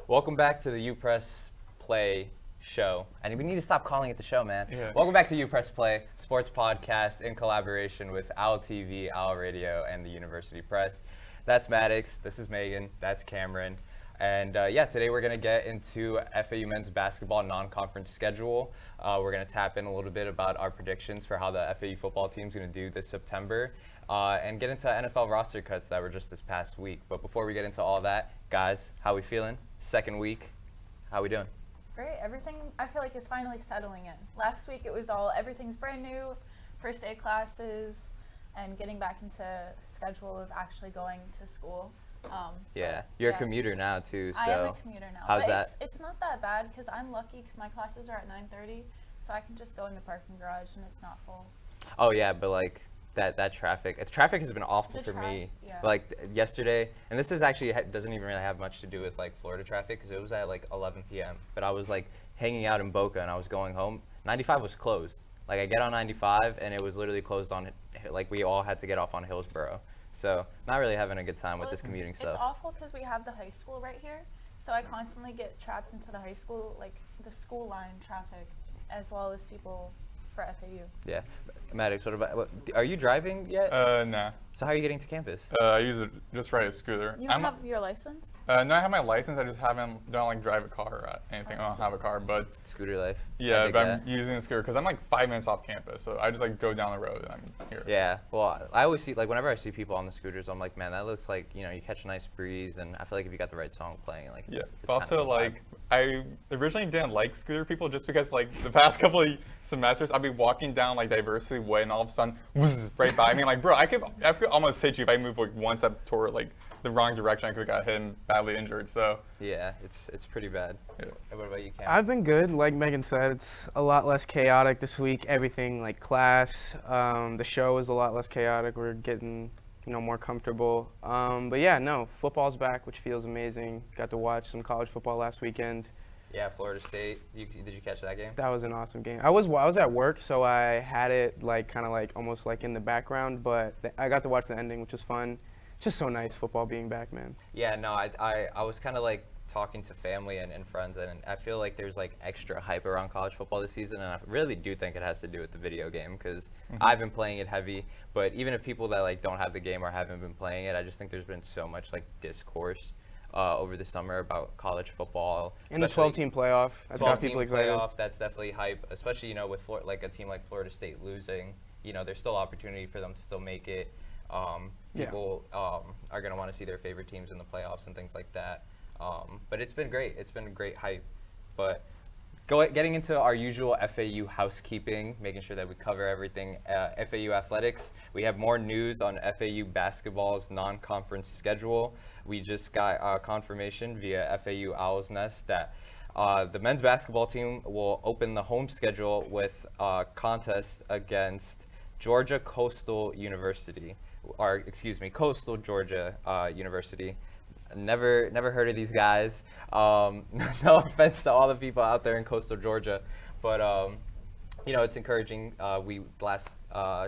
Welcome back to the UPress Play show. And we need to stop calling it the show, man. Yeah. Welcome back to UPress Play, sports podcast in collaboration with OwlTV, Owl Radio, and the University Press. That's Maddox, this is Megan, that's Cameron. And today we're going to get into FAU men's basketball non-conference schedule. We're going to tap in a little bit about our predictions for how the FAU football team is going to do this September. And get into NFL roster cuts that were just this past week. But before we get into all that, guys, how we feeling? Second week, how we doing? Great. Everything I feel like is finally settling in. Last week it was all everything's brand new, first day classes, and getting back into schedule of actually going to school. You're a commuter now too. So I am a commuter now. How's but that? It's not that bad because I'm lucky because my classes are at 9:30, so I can just go in the parking garage and it's not full. Oh yeah, but like that traffic has been awful for me. Yeah. Like yesterday, and this is actually doesn't even really have much to do with like Florida traffic because it was at like 11 p.m. But I was like hanging out in Boca and I was going home. 95 was closed. Like I get on 95 and it was literally closed on, like we all had to get off on Hillsborough. So not really having a good time with this commuting stuff. It's awful because we have the high school right here, so I constantly get trapped into the high school, like the school line traffic, as well as people for FAU. Yeah. Maddox, are you driving yet? Nah. So how are you getting to campus? I just ride a scooter. You don't have your license? No, I have my license. I just don't like drive a car or anything. I don't have a car, but Scooter life. yeah, but I'm using a scooter because I'm like 5 minutes off campus, so I just like go down the road and I'm here. Yeah, well, I always see, like, whenever I see people on the scooters, I'm like, man, that looks like, you catch a nice breeze, and I feel like if you got the right song playing, like, Yeah. it's Also, kind of a vibe. like, I originally didn't like scooter people just because, like, the past couple of semesters, I'd be walking down, like, Diversity Way, and all of a sudden, whiz, right by me. Like, bro, I could almost hit you if I moved, like, one step toward, like, the wrong direction. I could have got hit and badly injured, so. Yeah, it's pretty bad. Yeah. And what about you, Cam? I've been good. Like Megan said, it's a lot less chaotic this week. Everything like class, the show is a lot less chaotic. We're getting, more comfortable. But yeah, no, football's back, which feels amazing. Got to watch some college football last weekend. Yeah, Florida State. Did you catch that game? That was an awesome game. I was at work, so I had it like kind of like almost like in the background, but I got to watch the ending, which was fun. It's just so nice football being back, man. Yeah, no, I was kind of like talking to family and friends, and I feel like there's like extra hype around college football this season, and I really do think it has to do with the video game because I've been playing it heavy. But even if people that like don't have the game or haven't been playing it, I just think there's been so much like discourse over the summer about college football. And the 12-team playoff. That's got people excited. Playoff, that's definitely hype, especially with like a team like Florida State losing. There's still opportunity for them to still make it. People are going to want to see their favorite teams in the playoffs and things like that. But it's been great. It's been great hype. But getting into our usual FAU housekeeping, making sure that we cover everything. FAU athletics, we have more news on FAU basketball's non-conference schedule. We just got confirmation via FAU Owl's Nest that the men's basketball team will open the home schedule with a contest against Georgia Coastal University, or excuse me, Coastal Georgia University. Never heard of these guys. No offense to all the people out there in Coastal Georgia, but it's encouraging. Last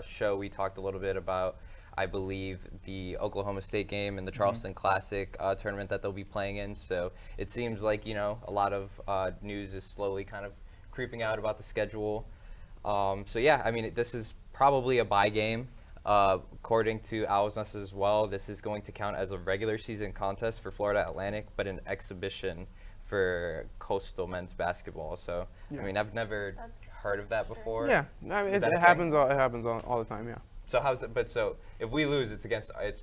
show we talked a little bit about, I believe, the Oklahoma State game and the Charleston Classic tournament that they'll be playing in. So it seems like a lot of news is slowly kind of creeping out about the schedule. This is probably a bye game. According to Owl's Nest as well, this is going to count as a regular season contest for Florida Atlantic, but an exhibition for Coastal men's basketball. So, Yeah. I've never heard of that before. Yeah, it happens all the time, yeah. So how's it? But so if we lose, it's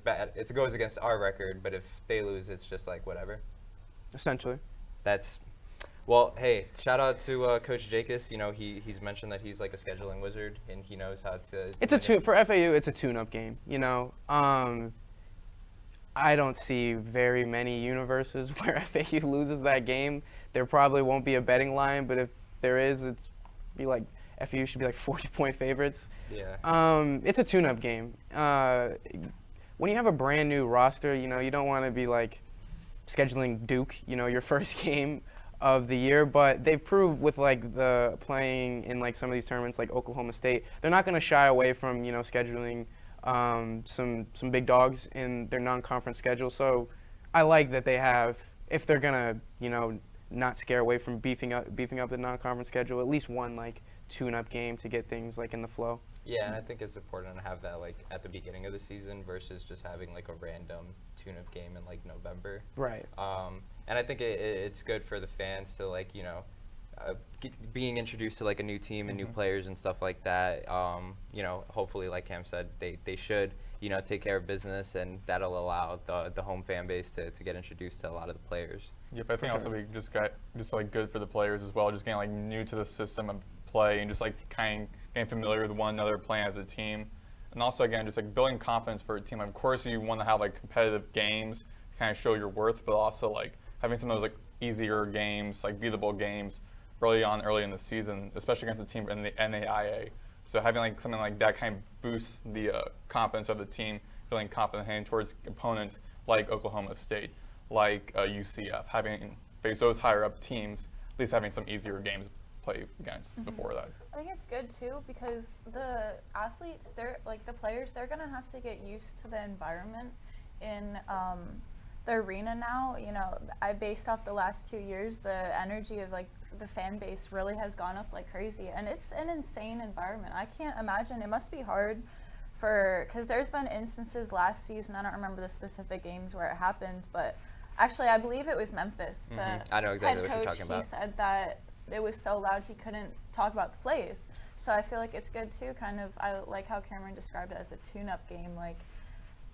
bad. It goes against our record. But if they lose, it's just like whatever. Essentially. Well, hey, shout out to Coach Jacobs. He's mentioned that he's like a scheduling wizard and he knows how to. For FAU, it's a tune-up game. I don't see very many universes where FAU loses that game. There probably won't be a betting line, but if there is, FAU should be like 40-point favorites. Yeah. It's a tune-up game. When you have a brand new roster, you don't want to be like scheduling Duke, your first game of the year, but they've proved with like the playing in like some of these tournaments like Oklahoma State, they're not going to shy away from scheduling some big dogs in their non-conference schedule. So I like that they have if they're gonna, not scare away from beefing up the non-conference schedule, at least one like tune-up game to get things like in the flow. Yeah, and I think it's important to have that like at the beginning of the season versus just having like a random tune-up game in like November. Right. And I think it's good for the fans to like being introduced to like a new team and new players and stuff like that. Hopefully, like Cam said, they should take care of business, and that'll allow the home fan base to get introduced to a lot of the players. Yep, I think also we just like good for the players as well, just getting like new to the system of play and just like kind of getting familiar with one another, playing as a team, and also again just like building confidence for a team. Of course, you want to have like competitive games to kind of show your worth, but also like having some of those like easier games, like beatable games early in the season, especially against a team in the NAIA. So having like something like that kind of boosts the confidence of the team, feeling confident heading towards opponents like Oklahoma State, like UCF, having faced those higher up teams, at least having some easier games to play against before that. I think it's good too because the athletes, the players, they're gonna have to get used to the environment in the arena now. I based off the last 2 years, the energy of like the fan base really has gone up like crazy, and it's an insane environment. I can't imagine. It must be hard because there's been instances last season, I don't remember the specific games where it happened, but actually I believe it was Memphis. I know exactly head what you're coach, talking about. He said that it was so loud he couldn't talk about the plays. So I feel like it's good too, I like how Cameron described it as a tune-up game, like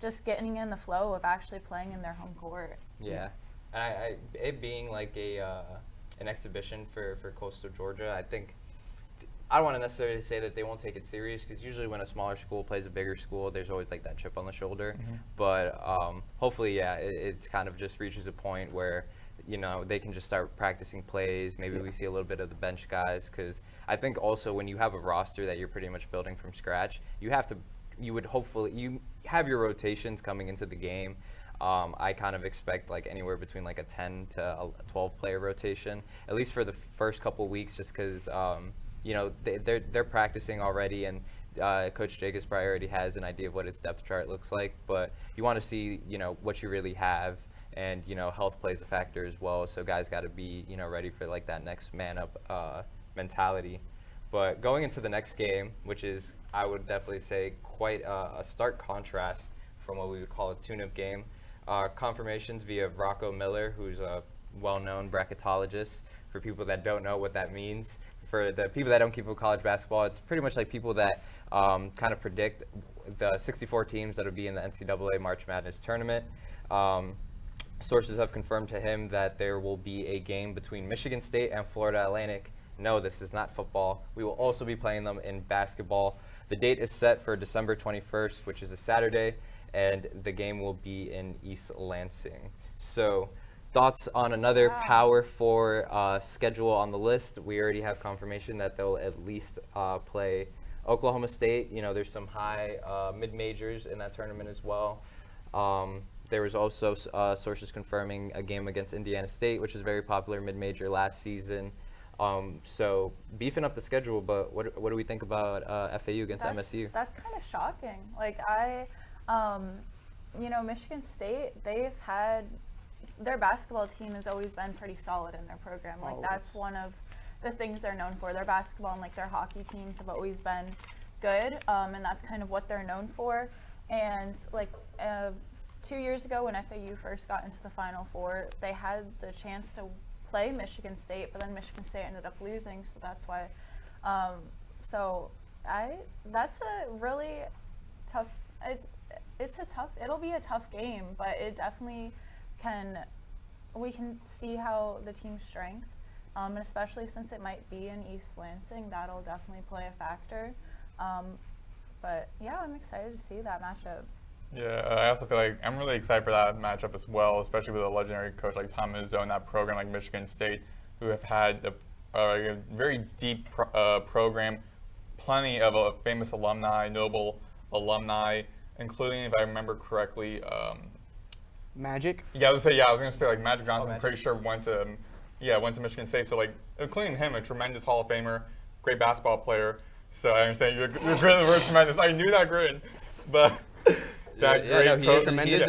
just getting in the flow of actually playing in their home court. Yeah, and it being like an exhibition for Coastal Georgia, I don't want to necessarily say that they won't take it serious, because usually when a smaller school plays a bigger school, there's always like that chip on the shoulder. But hopefully, it kind of just reaches a point where they can just start practicing plays. Maybe we see a little bit of the bench guys, because I think also when you have a roster that you're pretty much building from scratch, you have your rotations coming into the game. I kind of expect like anywhere between like a 10 to a 12 player rotation, at least for the first couple weeks, just because they're practicing already, and Coach Jacobs probably already has an idea of what his depth chart looks like. But you want to see what you really have, and health plays a factor as well. So guys got to be ready for like that next man up mentality. But going into the next game, which is, I would definitely say, quite a stark contrast from what we would call a tune-up game. Confirmations via Rocco Miller, who's a well-known bracketologist. For people that don't know what that means, for the people that don't keep up college basketball, it's pretty much like people that kind of predict the 64 teams that will be in the NCAA March Madness tournament. Sources have confirmed to him that there will be a game between Michigan State and Florida Atlantic. No, this is not football. We will also be playing them in basketball. The date is set for December 21st, which is a Saturday, and the game will be in East Lansing. So, thoughts on another Power 4 schedule on the list? We already have confirmation that they'll at least play Oklahoma State. There's some high mid-majors in that tournament as well. There was also sources confirming a game against Indiana State, which is a very popular mid-major last season. So beefing up the schedule, but what do we think about FAU against MSU? That's kind of shocking. Like Michigan State, they've had their basketball team has always been pretty solid in their program. Like that's one of the things they're known for. Their basketball and like their hockey teams have always been good, and that's kind of what they're known for. And like 2 years ago when FAU first got into the Final Four, they had the chance to play Michigan State, but then Michigan State ended up losing, so that's why. That's a really tough. It'll be a tough game, but it definitely we can see how the team's strength, and especially since it might be in East Lansing, that'll definitely play a factor. But yeah, I'm excited to see that matchup. Yeah, I also feel like I'm really excited for that matchup as well, especially with a legendary coach like Tom Izzo in that program like Michigan State, who have had a very deep program, plenty of famous alumni, notable alumni, including, if I remember correctly, Magic? Yeah, I was gonna say like Magic Johnson. I'm pretty sure went to Michigan State. So like, including him, a tremendous Hall of Famer, great basketball player. So I understand you're great in the word tremendous. I knew that grid, but that great tremendous.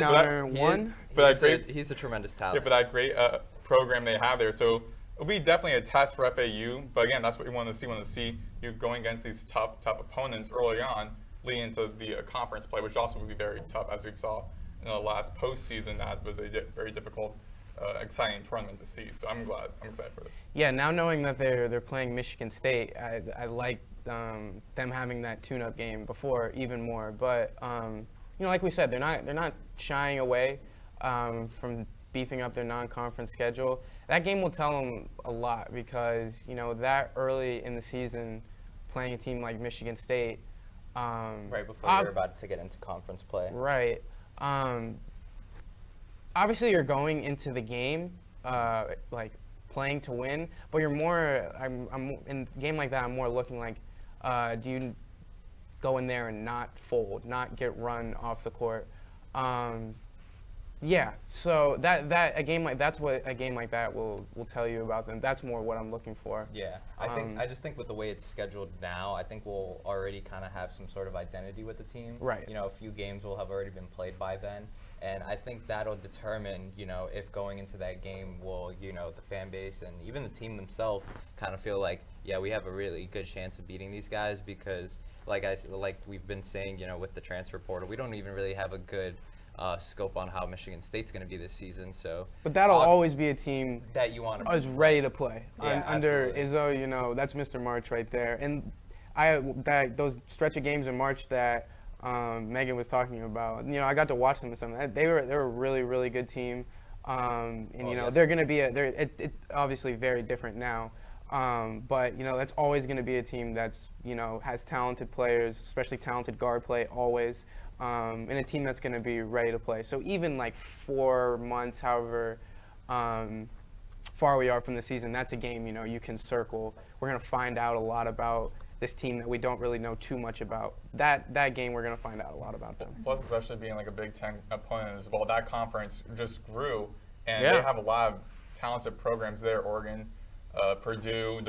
He's a tremendous talent. Yeah, but that great program they have there. So it'll be definitely a test for FAU. But again, that's what we want to see. We want to see you going against these tough opponents early on, leading into the conference play, which also would be very tough, as we saw in the last postseason. That was a very difficult, exciting tournament to see. So I'm excited for this. Yeah, now knowing that they're playing Michigan State, I like them having that tune-up game before even more. But like we said, they're not shying away from beefing up their non-conference schedule. That game will tell them a lot because that early in the season, playing a team like Michigan State. Right before you're about to get into conference play. Right. Obviously, you're going into the game playing to win, but you're more. I'm in a game like that. I'm more looking like, do you go in there and not fold, not get run off the court? Yeah. So that's what a game like that will tell you about them. That's more what I'm looking for. Yeah. I just think with the way it's scheduled now, I think we'll already kind of have some sort of identity with the team. Right. A few games will have already been played by then. And I think that'll determine, if going into that game will, the fan base and even the team themselves kind of feel like, yeah, we have a really good chance of beating these guys because, like we've been saying, with the transfer portal, we don't even really have a good scope on how Michigan State's going to be this season. So, but that'll always be a team that you want to is ready to play. Yeah, under Izzo, that's Mr. March right there. And those stretch of games in March that Megan was talking about, I got to watch them and something. They're a really, really good team. They're going to be it's obviously very different now. But that's always going to be a team that's has talented players, especially talented guard play always, and a team that's going to be ready to play. So even 4 months, however far we are from the season, that's a game you can circle. We're going to find out a lot about this team that we don't really know too much about. That game, we're going to find out a lot about them. Plus, especially being a Big Ten opponent as well, that conference just grew, and Yeah. they have a lot of talented programs there. Oregon, Purdue,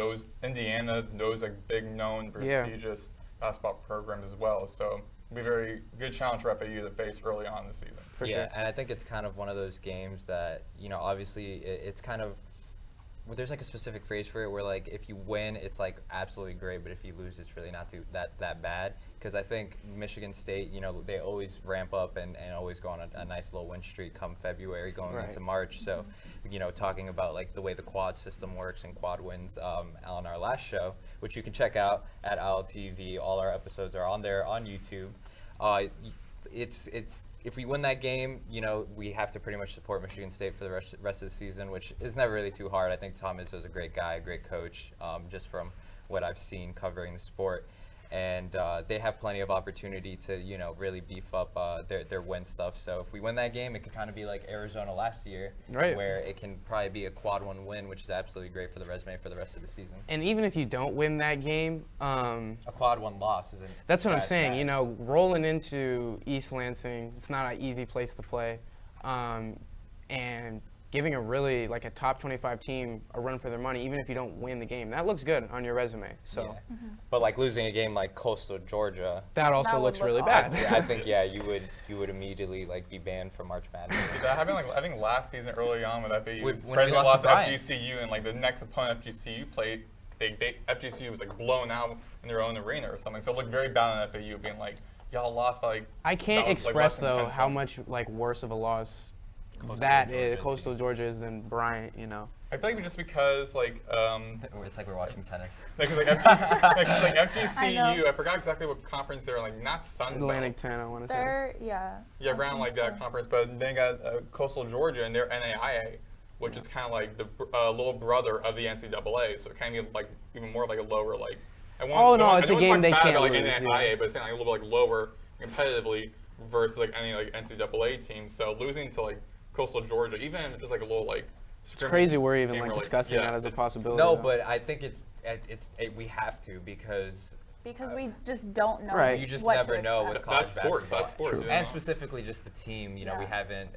Indiana, those big known, prestigious basketball programs as well. So it'll be a very good challenge for FAU to face early on in the season. For yeah, sure. and I think it's kind of one of those games that, obviously it's kind of, there's a specific phrase for it where if you win, it's absolutely great, but if you lose, it's really not that bad. Because I think Michigan State, they always ramp up and always go on a nice little win streak come February going into March. So, talking about the way the quad system works and quad wins on our last show, which you can check out at OwlTV. All our episodes are on there on YouTube. It's if we win that game, we have to pretty much support Michigan State for the rest of the season, which is never really too hard. I think Tom Izzo's a great guy, a great coach, just from what I've seen covering the sport. And they have plenty of opportunity to, really beef up their win stuff. So if we win that game, it could kind of be like Arizona last year, where it can probably be a quad one win, which is absolutely great for the resume for the rest of the season. And even if you don't win that game, a quad one loss isn't. That's what I'm saying. Rolling into East Lansing, it's not an easy place to play, and giving a really a top 25 team a run for their money, even if you don't win the game, that looks good on your resume. So, but losing a game like Coastal Georgia, that also looks really bad. I think you would immediately be banned from March Madness. That happened I think last season early on with FAU. When President we lost to FGCU, and the next opponent FGCU played, FGCU was blown out in their own arena or something. So it looked very bad on FAU, being y'all lost by I can't express though how much worse of a loss Coastal Georgia is than Bryant, I feel just because it's like we're watching tennis. Because FGCU, I forgot exactly what conference they're not Sun Belt. Atlantic 10, I want to say. Yeah, around that conference, but then got Coastal Georgia and their NAIA, which is kind of the little brother of the NCAA, so it kind of even more a lower all in all, it's a game they can't lose. NAIA, but it's a little bit lower competitively versus any NCAA team. So losing to Coastal Georgia, even just a little it's crazy we're even discussing that as a possibility. No, but I think we have to because because we just don't know. Right. You just what never to know with expect. college basketball. That's sports. You know? And specifically just the team, you know, we Yeah. haven't,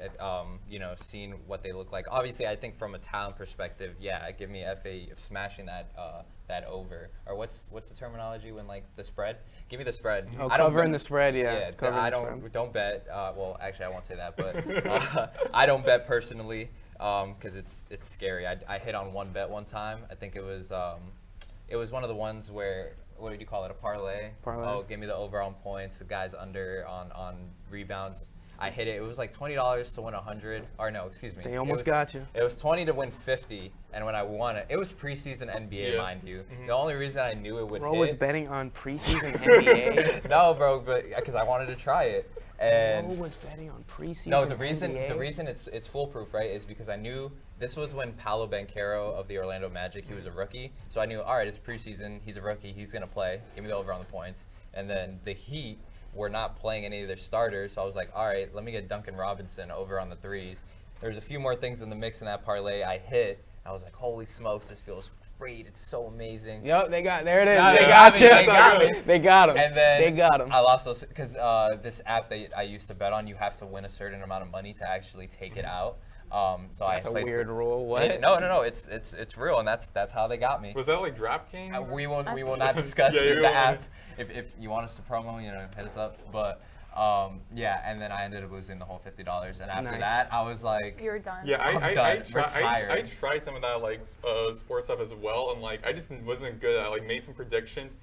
seen what they look like. Obviously, I think from a talent perspective, yeah, give me FA smashing that over. Or what's the terminology when like the spread? Give me the spread. Oh, I don't covering bet- the spread, yeah. Yeah, Covering I the don't spread. bet. Well, actually, I won't say that, but I don't bet personally because it's scary. I hit on one bet one time. I think it was one of the ones where, what did you call it, a parlay? Parlay. Oh, give me the over on points, the guys under on rebounds. I hit it. It was like $20 to win 100. Or no, excuse me. They almost It was- got you. It was 20 to win 50, and when I won it, it was preseason NBA, Yeah. mind you. The only reason I knew it would Bro hit. was betting on preseason NBA. No, bro, but because I wanted to try it. Bro And was betting on preseason no, the reason NBA. it's foolproof, right, is because I knew this was when Paolo Banchero of the Orlando Magic, he was a rookie. So I knew, all right, it's preseason, he's a rookie, he's gonna play. Give me the over on the points. And then the Heat were not playing any of their starters, so I was like, all right, let me get Duncan Robinson over on the threes. There's a few more things in the mix in that parlay I hit. I was like, holy smokes, this feels great. It's so amazing. Yep, there it is. Nah, they they got got you. me, they got me. They got him. And then they got him. I lost those because this app that I used to bet on, you have to win a certain amount of money to actually take it out. So That's I a placed weird it. rule. What? Yeah, no, it's real, and that's how they got me. Was that like DraftKings? We will not discuss Yeah, you the won't. app. If you want us to promo, hit us up. But yeah, and then I ended up losing the whole $50, and after Nice. that, I was like, You're done. Yeah, I'm I done. tried Retired. some of that like sports stuff as well, and like I just wasn't good at it. Like made some predictions.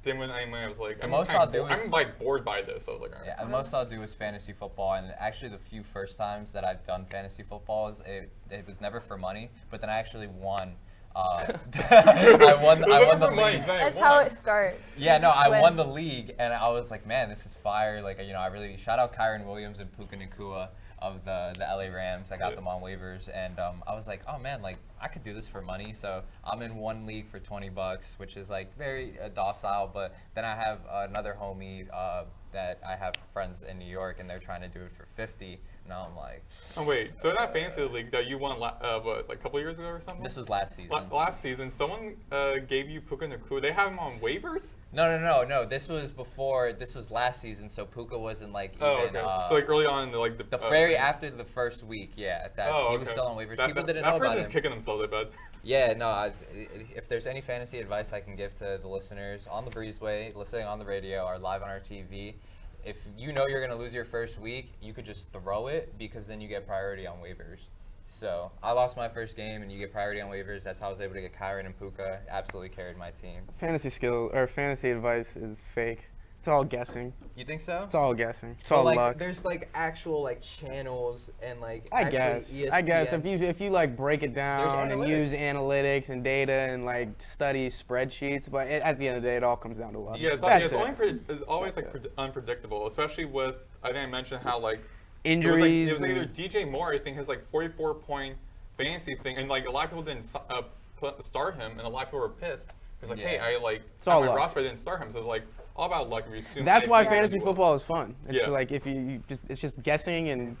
Then when I was like, The most I'll do is- I'm like bored by this. I was like, all right. yeah, the most I'll do is fantasy football, and actually the few first times that I've done fantasy football, it was never for money, but then I actually won. I won the league. That's how it starts. Yeah, no, I When- won the league, and I was like, man, this is fire. Like, I really shout out Kyron Williams and Puka Nacua of the LA Rams. I got them on waivers, and I was like, oh man, like I could do this for money. So I'm in one league for $20, which is like very docile. But then I have another homie that I have friends in New York, and they're trying to do it for $50. Now I'm like, Oh wait, so that fantasy league that you won, what, like a couple years ago or something? this was last season. Last season, someone gave you Puka Nacua. They have him on waivers. No. This was before. This was last season, so Puka wasn't like even. Oh, okay. So like early on in the very after the first week, yeah. He was still on waivers. People didn't know that about person's him. kicking themselves, I bet. Yeah, no. If there's any fantasy advice I can give to the listeners on the Breezeway, listening on the radio, or live on our TV, if you know you're gonna lose your first week, you could just throw it because then you get priority on waivers. So I lost my first game, and you get priority on waivers. That's how I was able to get Kyron and Puka. Absolutely carried my team. Fantasy advice is fake. It's all guessing. You think so? It's all guessing. It's all like, luck. there's like actual like channels and like. I actually guess ESPNs. if you like break it down and use analytics. analytics and data and like study spreadsheets, but at the end of the day, it all comes down to luck. Yeah, it's That's always That's like unpredictable, especially with I think I mentioned how like Injuries. It was like and- either DJ Moore, I think, his like 44-point fantasy thing, and like a lot of people didn't start him, and a lot of people were pissed. It's like, Yeah. hey, I like It's all on my luck. roster, I didn't start him, so it's like all about luck. If you assume That's why anything, fantasy you will. football is fun. It's Yeah. like if it's just guessing and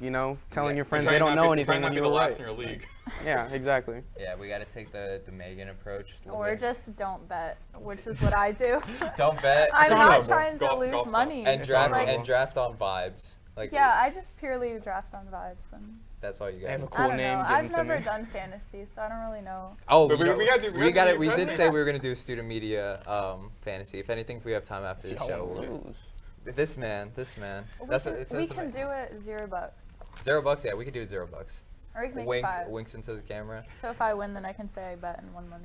telling your friends Try they don't not know be- try anything not when be you the were last right. in your league. Yeah, exactly. Yeah, we got to take the Megan approach. Or just don't bet, which is what I do. don't bet. I'm not honorable. trying to Golf- lose golf money. and It's draft honorable. and draft on vibes. Like Yeah, I just purely draft on vibes. And that's all you I have a got. cool I don't name. know. Give I've them to never me. done fantasy, so I don't really know. Oh, But we gotta do- we gotta do We did president. say we were gonna do student media fantasy. If anything, if we have time after the Y'all show, we'll lose. This man. It says We the can man. do it $0, $0. Yeah, we could do it $0. or we can make Wink, 5. winks into the camera. So if I win, then I can say I bet and won money.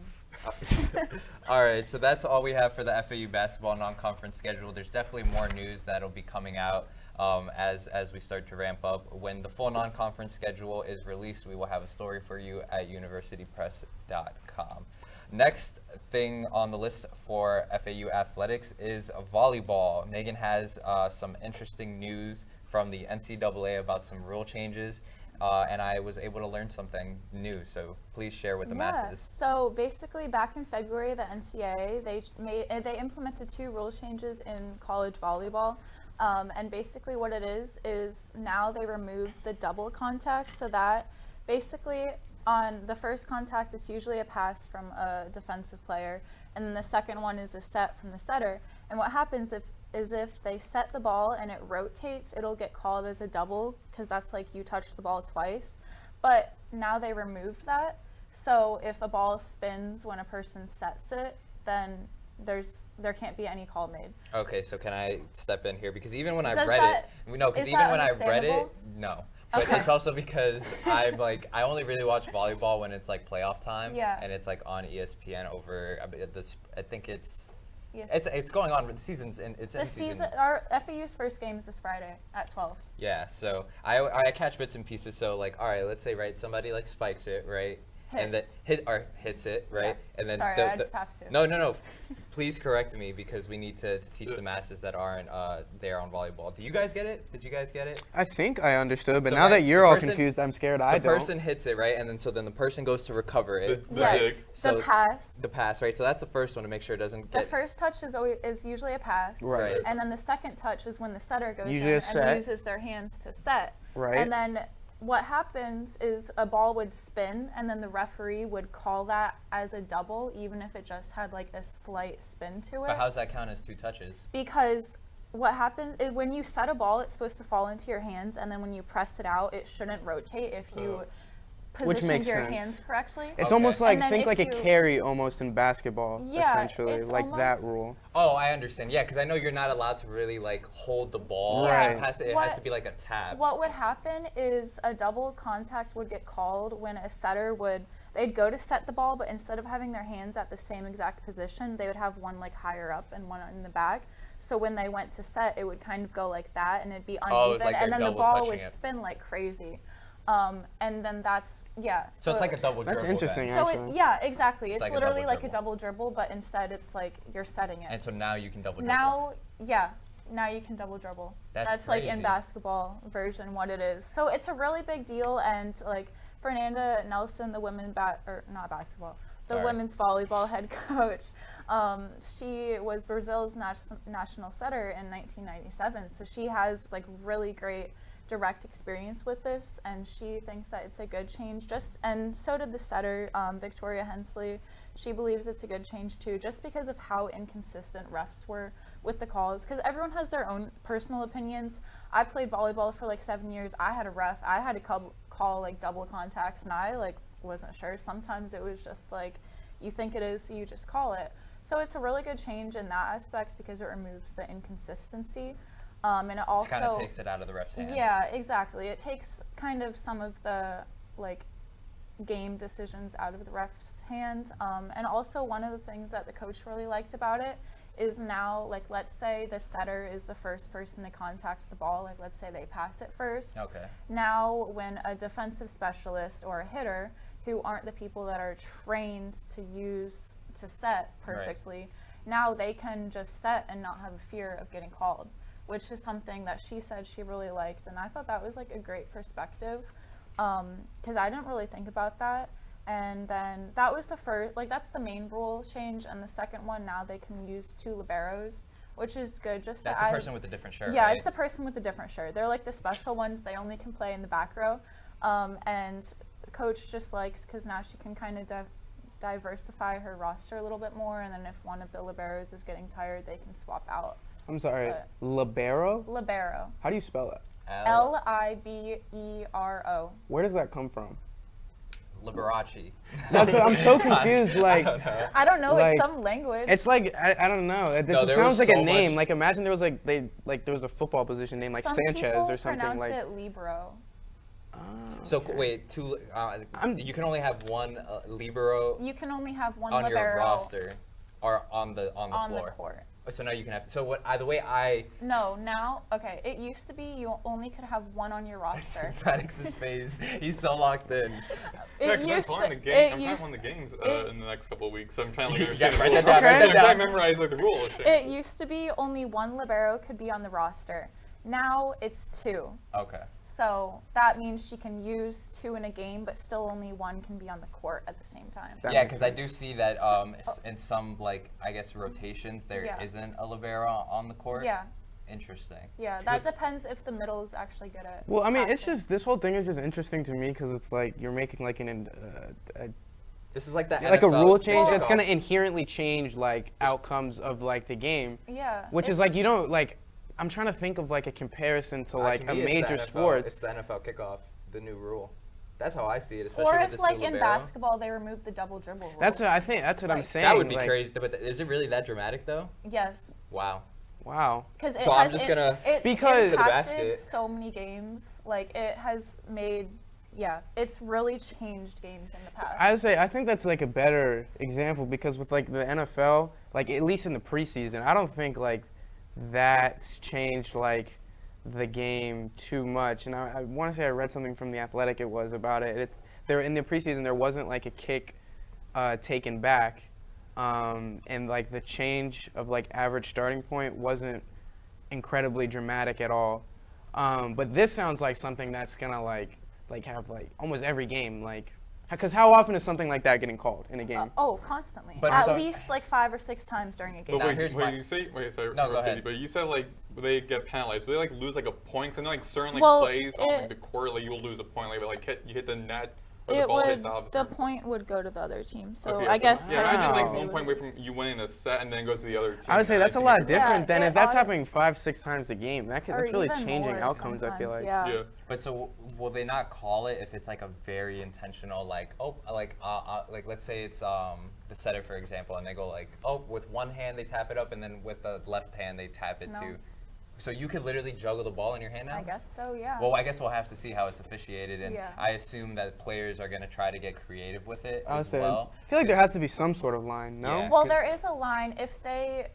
All right, so that's all we have for the FAU basketball non-conference schedule. There's definitely more news that'll be coming out as we start to ramp up. When the full non-conference schedule is released, we will have a story for you at universitypress.com. Next thing on the list for FAU athletics is volleyball. Megan has some interesting news from the NCAA about some rule changes. And I was able to learn something new, so please share with the masses. So basically, back in February, the NCAA they implemented 2 rule changes in college volleyball, and basically what it is now they removed the double contact, so that basically on the first contact it's usually a pass from a defensive player, and then the second one is a set from the setter. And what happens is if they set the ball and it rotates, it'll get called as a double because that's like you touch the ball twice. But now they removed that. So if a ball spins when a person sets it, then there can't be any call made. Okay, so can I step in here? Because even when I Does read that- it, no, because is even that when I read it, understandable? no. But Okay. it's also because I'm like, I only really watch volleyball when it's like playoff time. Yeah. And it's like on ESPN over, I think it's, Yes. it's going on, the season's in, it's The in season. season, our FAU's first game is this Friday at 12. Yeah, so I catch bits and pieces. So like, all right, let's say, right, somebody like spikes it, right? And then hits it, right? Yeah. And then Sorry, I just have to. No. Please correct me because we need to teach the masses that aren't there on volleyball. Do you guys get it? Did you guys get it? I think I understood, but So now that you're the all person- confused, I'm scared I The don't. person hits it, right? And then so then the person goes to recover it. The Yes, dig. So the pass. The pass, right? So that's the first one to make sure it doesn't The get. first touch is usually a pass. Right. And then the second touch is when the setter goes Usually in a set. and uses their hands to set. Right. And then what happens is a ball would spin and then the referee would call that as a double even if it just had like a slight spin to it. But how does that count as 2 touches? Because what happens is when you set a ball, it's supposed to fall into your hands, and then when you press it out, it shouldn't rotate if you Which positioned makes your sense. hands correctly. It's Okay. almost like, And then think if like a you- carry almost in basketball, Yeah, essentially, it's like that almost- rule. Oh, I understand. Yeah, because I know you're not allowed to really like hold the ball. Right. It has to What- be like a tab. What would happen is a double contact would get called when a setter they'd go to set the ball, but instead of having their hands at the same exact position, they would have one like higher up and one in the back. So when they went to set, it would kind of go like that, and it'd be uneven, Oh, it's like and they're then the double ball touching would it. spin like crazy. And then that's, yeah. So it's like a double That's dribble. then. interesting, So actually. yeah, exactly. It's like a literally double like a dribble. double dribble, but instead it's like you're setting it. And so now you can double dribble. Now you can double dribble. That's like in crazy. basketball version what it is. So it's a really big deal, and like Fernanda Nelson, the women's Sorry. women's volleyball head coach, she was Brazil's national setter in 1997. So she has like really great direct experience with this, and she thinks that it's a good change. And so did the setter, Victoria Hensley. She believes it's a good change too, just because of how inconsistent refs were with the calls. Because everyone has their own personal opinions. I played volleyball for like 7 years. I had a ref. I had to call like double contacts, and I like wasn't sure. Sometimes it was just like you think it is, so you just call it. So it's a really good change in that aspect because it removes the inconsistency. And it also kind of takes it out of the ref's hand. Yeah, exactly. It takes kind of some of the like game decisions out of the ref's hand. And also one of the things that the coach really liked about it is now, like, let's say the setter is the first person to contact the ball. Like, let's say they pass it first. Okay. Now, when a defensive specialist or a hitter, who aren't the people that are trained to set perfectly, now they can just set and not have a fear of getting called, which is something that she said she really liked. And I thought that was like a great perspective, because I didn't really think about that. And then that was the first, like, that's the main rule change. And the second one, now they can use 2 liberos, which is good. Just That's to a add, person with a different shirt. yeah, right? it's the person with the different shirt. They're like the special ones. They only can play in the back row. And the coach just likes, because now she can kind of diversify her roster a little bit more. And then if one of the liberos is getting tired, they can swap out. I'm sorry, But- libero? Libero. How do you spell that? Libero. Where does that come from? Liberace. That's what, I'm so confused. Like, I don't know. Like, it's some language. it's like I don't know. It No, just there sounds was like a so name. much- Like, imagine there was like there was a football position named like Some Sanchez people or something pronounce like. it libero. So Okay. wait, you can only have one libero You can only have one on libero your roster, or on the on floor. the court. So now you can have. So what? The way I No, now, okay, it used to be you only could have one on your roster. Maddox's face. He's so locked in. Yeah, It because used I'm to, playing the game. it I'm used, playing the games it- in the next couple of weeks, so I'm trying to like, Yeah, understand write the that rules. down, write that I'm trying down. to memorize like the rules. it used to be only one libero could be on the roster. Now it's 2. Okay. So that means she can use 2 in a game, but still only one can be on the court at the same time. That Yeah, makes because I sense. do see that in some like I guess rotations there Yeah. not a libero on the court. Yeah, Interesting. yeah, that It's- depends if the middle is actually good at Well, I mean, it's passing. just this whole thing is just interesting to me because it's like you're making like This is like the like a NFL rule change that's kickoff. going to inherently change like outcomes of like the game. Yeah. Which is like you don't like. I'm trying to think of like a comparison to like To a me, it's the major NFL. sports. It's the NFL kickoff, the new rule. That's how I see it, especially Or with if this like new in libero. basketball they remove the double dribble rule. That's what I think. That's what I'm Like, saying. That would be like, crazy, but is it really that dramatic though? Yes. Wow. Wow. Because So I'm just gonna- Because- To the impacted basket. so many games. Like it has made, it's really changed games in the past. I would say I think that's like a better example because with like the NFL, like at least in the preseason, I don't think like that's changed like the game too much. And I want to say I read something from The Athletic. It was about it. It's there in the preseason there wasn't like a kick taken back, and like the change of like average starting point wasn't incredibly dramatic at all. But this sounds like something that's gonna like have like almost every game like. Because how often is something like that getting called in a game? Constantly. But At so- least like 5 or 6 times during a game. But Now, here's my- sorry. No, go ahead. But you said like they get penalized. But they like lose like a point. So like certain like Well, plays on like the court, like you'll lose a point. Like you hit the net or the It ball would, hits out. the point would go to the other team. So Okay, I guess yeah, imagine like technically 1 they point would- away from you winning a set and then it goes to the other team. I would say and that's a that lot team- different than Yeah, if that's it- happening 5-6 times a game. That's or really even changing more outcomes. I feel like. sometimes, Yeah. But so will they not call it if it's like a very intentional like like let's say it's the setter for example and they go like with one hand they tap it up and then with the left hand they tap it No. too. So you could literally juggle the ball in your hand now? I guess so, yeah. Well, I guess we'll have to see how it's officiated, and Yeah. I assume that players are going to try to get creative with it I would as say, well. I feel like there has to be some sort of line. No. Yeah. Well, there is a line if they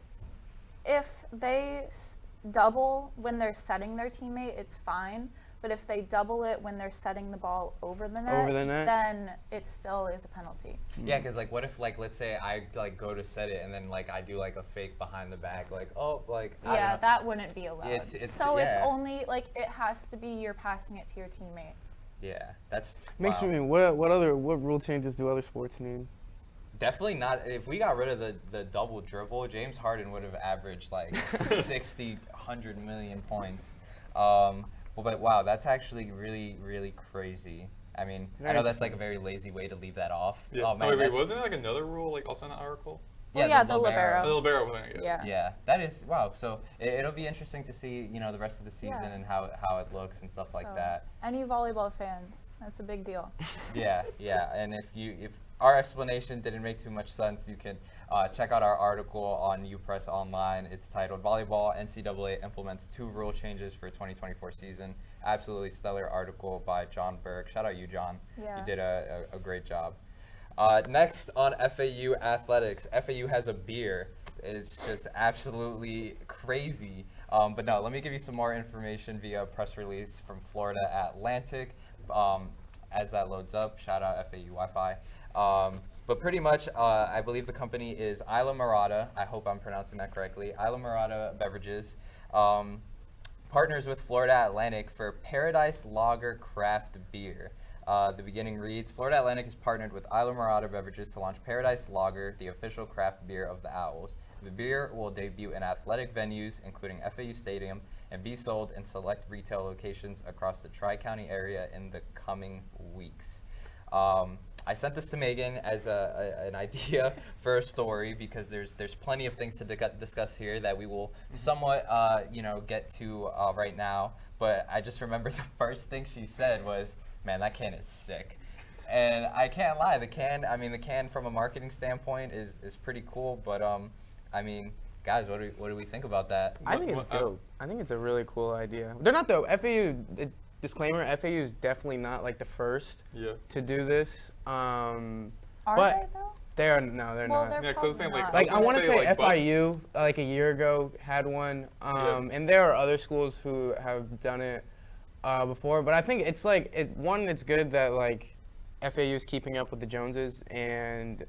double when they're setting their teammate, it's fine. But if they double it when they're setting the ball over the net, then it still is a penalty. Yeah, because like, what if like, let's say I like go to set it and then like I do like a fake behind the back, like I don't know. That wouldn't be allowed. It's so it's yeah. only like it has to be you're passing it to your teammate. Yeah, that's Makes wow. me what rule changes do other sports need? Definitely not. If we got rid of the double dribble, James Harden would have averaged like 60, 100 million points. But wow, that's actually really, really crazy. I mean, I know that's like a very lazy way to leave that off. Yeah. Oh man, wait, that's- wasn't there like another rule like also in that article? The libero. The libero thing. Yeah. Yeah, that is wow. So it'll be interesting to see, the rest of the season and how it looks and stuff like So, that. Any volleyball fans, that's a big deal. Yeah. And if our explanation didn't make too much sense, you can check out our article on UPress online. It's titled "Volleyball NCAA Implements 2 Rule Changes for 2024 Season." Absolutely stellar article by John Berg. Shout out you, John. Yeah. You did a great job. Next on FAU Athletics, FAU has a beer. It's just absolutely crazy. But no, let me give you some more information via a press release from Florida Atlantic. As that loads up, shout out FAU Wi-Fi. But pretty much, I believe the company is Isla Morada. I hope I'm pronouncing that correctly. Isla Morada Beverages partners with Florida Atlantic for Paradise Lager Craft Beer. The beginning reads, Florida Atlantic has partnered with Isla Morada Beverages to launch Paradise Lager, the official craft beer of the Owls. The beer will debut in athletic venues, including FAU Stadium, and be sold in select retail locations across the Tri-County area in the coming weeks. I sent this to Megan as an idea for a story because there's plenty of things to discuss here that we will somewhat get to right now. But I just remember the first thing she said was, "Man, that can is sick," and I can't lie. The can from a marketing standpoint is pretty cool. But I mean, guys, what do we think about that? I think it's dope. I think it's a really cool idea. They're not though. FAU. Disclaimer: FAU is definitely not like the first to do this. Are but they though? They are no, they're Well, not. they're Yeah, 'cause I was saying, probably like, not. Like I want to say like, FIU like a year ago had one, and there are other schools who have done it before. But I think it's like it's good that like FAU is keeping up with the Joneses and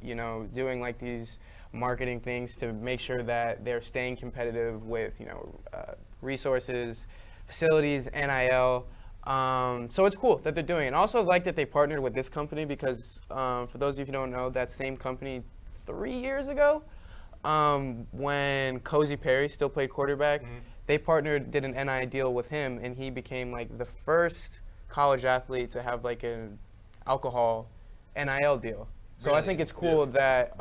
doing like these marketing things to make sure that they're staying competitive with resources, facilities, NIL. So it's cool that they're doing it. And also like that they partnered with this company because for those of you who don't know, that same company 3 years ago, when Cozy Perry still played quarterback, they did an NIL deal with him, and he became like the first college athlete to have like an alcohol NIL deal. So I think it's cool that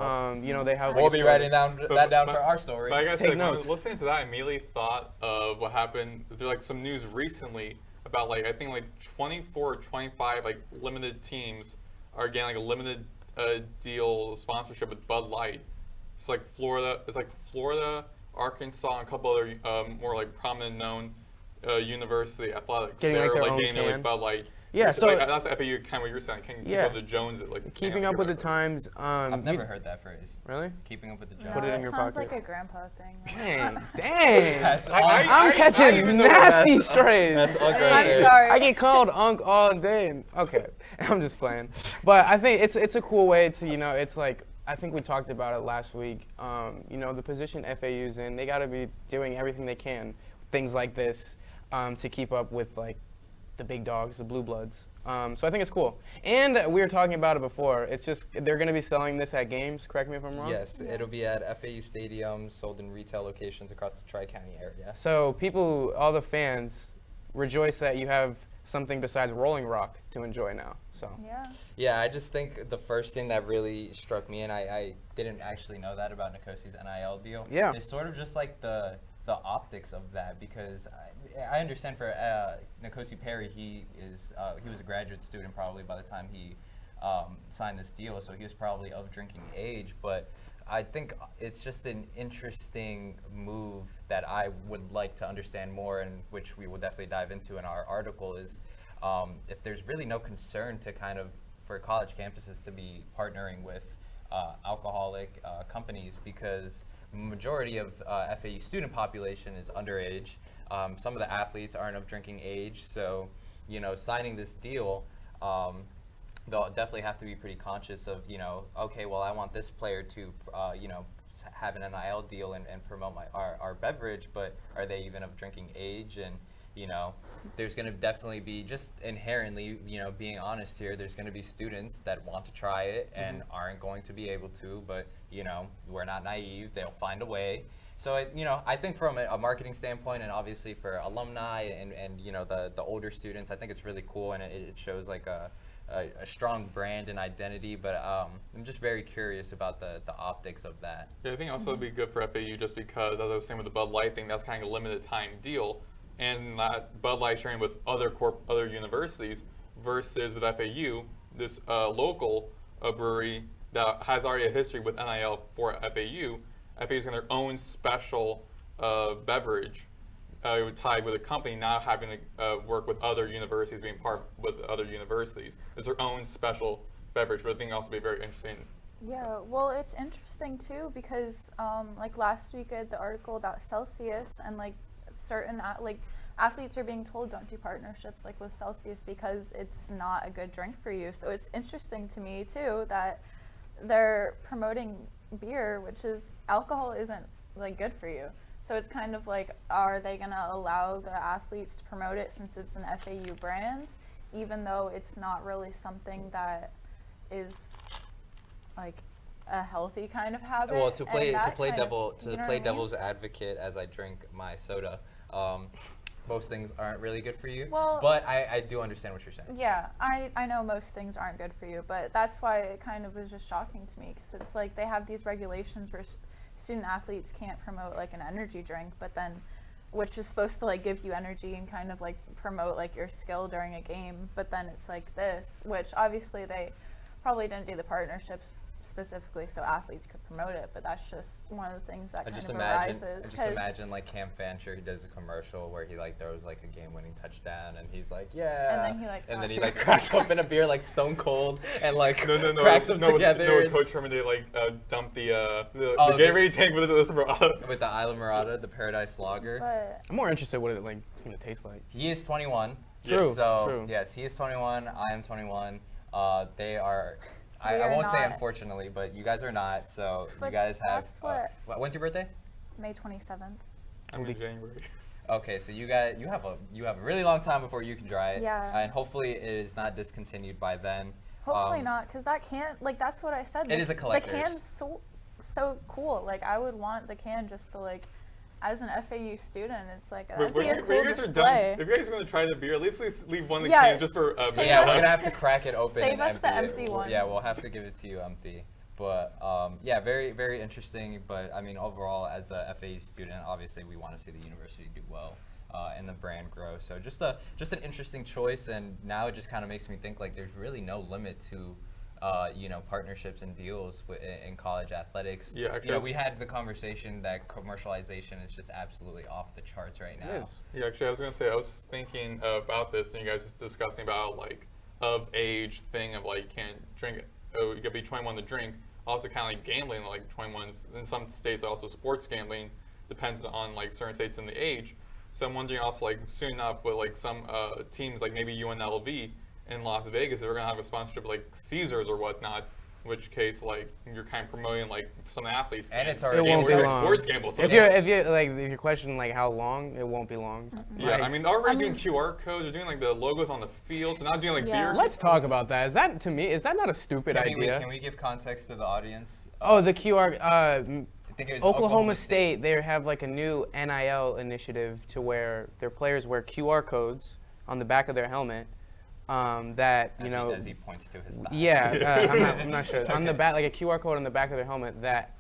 you know, they have. We'll like, be a story. writing that down for our story. But I gotta Take say, when I notes. was listening to that, I immediately thought of what happened. There's like some news recently about like I think like 24 or 25 like limited teams are getting like a limited deal sponsorship with Bud Light. It's like Florida. It's like Florida, Arkansas, and a couple other more like prominent known university athletics. Getting, like, They're their own getting their, can. like Bud Light. Yeah, so like, that's FAU kind of what you're saying. Can keep up with the Joneses, like keeping up with the times. I've never heard that phrase. Really? Keeping up with the No, Joneses. Put it in that your sounds pocket. like a grandpa thing. Dang. That's I'm I catching even know nasty that's- strays. that's Unc right I'm there. sorry. I get called Unc all day. Okay, I'm just playing. But I think it's a cool way to, you know, it's like, I think we talked about it last week. You know, the position FAU's in, they got to be doing everything they can, things like this, to keep up with like the big dogs, the blue bloods. So I think it's cool. And we were talking about it before. It's just they're going to be selling this at games. Correct me if I'm wrong. Yes, it'll be at FAU Stadium, sold in retail locations across the Tri-County area. So people, all the fans, rejoice that you have something besides Rolling Rock to enjoy now. So. Yeah. Yeah, I just think the first thing that really struck me, and I didn't actually know that about Nikosi's NIL deal, Yeah. is sort of just like the optics of that, because I understand for Nikosi Perry, he was a graduate student probably by the time he signed this deal, so he was probably of drinking age, but I think it's just an interesting move that I would like to understand more, and which we will definitely dive into in our article, is if there's really no concern to kind of, for college campuses to be partnering with alcoholic companies, because majority of FAU student population is underage. Some of the athletes aren't of drinking age, so you know, signing this deal, they'll definitely have to be pretty conscious of, you know, okay, well, I want this player to, you know, have an NIL deal and promote our beverage, but are they even of drinking age? And you know, there's going to definitely be, just inherently, you know, being honest here, there's going to be students that want to try it and aren't going to be able to, but, you know, we're not naive. They'll find a way. So, you know, I think from a marketing standpoint, and obviously for alumni and you know, the older students, I think it's really cool, and it shows like a strong brand and identity, but I'm just very curious about the optics of that. Yeah, I think also it'd be good for FAU just because, as I was saying with the Bud Light thing, that's kind of a limited time deal. And that Bud Light sharing with other universities versus with FAU, this local brewery that has already a history with NIL for FAU. FAU is going their own special beverage tied with a company, not having to work with other universities, being part with other universities. It's their own special beverage, but I think also be very interesting. Yeah, well, it's interesting too because like last week I had the article about Celsius, and like certain athletes are being told don't do partnerships like with Celsius because it's not a good drink for you. So it's interesting to me too that they're promoting beer, which is, alcohol isn't like good for you. So it's kind of like, are they gonna allow the athletes to promote it since it's an FAU brand, even though it's not really something that is like a healthy kind of habit? Well, to play devil's devil's advocate as I drink my soda, most things aren't really good for you. Well, but I do understand what you're saying. Yeah, I know most things aren't good for you, but that's why it kind of was just shocking to me, because it's like they have these regulations where student athletes can't promote like an energy drink, but then, which is supposed to like give you energy and kind of like promote like your skill during a game, but then it's like this, which obviously they probably didn't do the partnerships specifically so athletes could promote it, but that's just one of the things that arises. I just imagine like Cam Fancher, he does a commercial where he like throws like a game-winning touchdown, and he's like, yeah, and then he like cracks open a beer like Stone Cold and like No, cracks them together. No, Coach Herman, they like dumped the Gatorade tank with the with the Isla Morada, the Paradise Lager. But I'm more interested what it's gonna taste like. He is 21. True. So true. yes, he is 21. I am 21. They are. We I are won't say not. unfortunately, but you guys are not. So But you guys have. that's When's your birthday? May 27th. I'm in January. Okay, so you have a really long time before you can try it. Yeah. And hopefully it is not discontinued by then. Hopefully not, because that can, like, that's what I said. It is a collector's. The can's so cool. Like, I would want the can just to, like, as an FAU student, it's like When that'd be a when cool you guys are display. done, if you guys are going to try the beer, at least leave one of the Yeah, cans just for save Yeah, us. we're gonna have to crack it open Save and us empty the it. empty ones. Yeah, we'll have to give it to you empty. But yeah, very, very interesting. But I mean, overall, as a FAU student, obviously we want to see the university do well and the brand grow. So just an interesting choice. And now it just kind of makes me think like there's really no limit to partnerships and deals in college athletics. Yeah, actually, we had the conversation that commercialization is just absolutely off the charts right now. It is. Yeah, actually, I was gonna say I was thinking about this, and you guys were discussing about like of age thing of like you can't drink it. Oh, you gotta be 21 to drink. Also, kind of like gambling, like 21s in some states. Also, sports gambling depends on like certain states and the age. So I'm wondering also like soon enough with like some teams like maybe UNLV in Las Vegas, they're gonna have a sponsorship like Caesars or whatnot. In which case, like you're kind of promoting like some athletes. And it's It already won't be long. Sports gamble. So If you're questioning like how long, it won't be long. yeah, Like, I mean, they're already doing QR codes. They're doing like the logos on the field. So not doing like Yeah. beer. let's talk about that. Is that not a stupid idea? Can we give context to the audience? Oh, the QR. I think it was Oklahoma State, they have like a new NIL initiative to where their players wear QR codes on the back of their helmet. That As he points to his thigh. yeah, I'm not sure. On the back, like a QR code on the back of their helmet that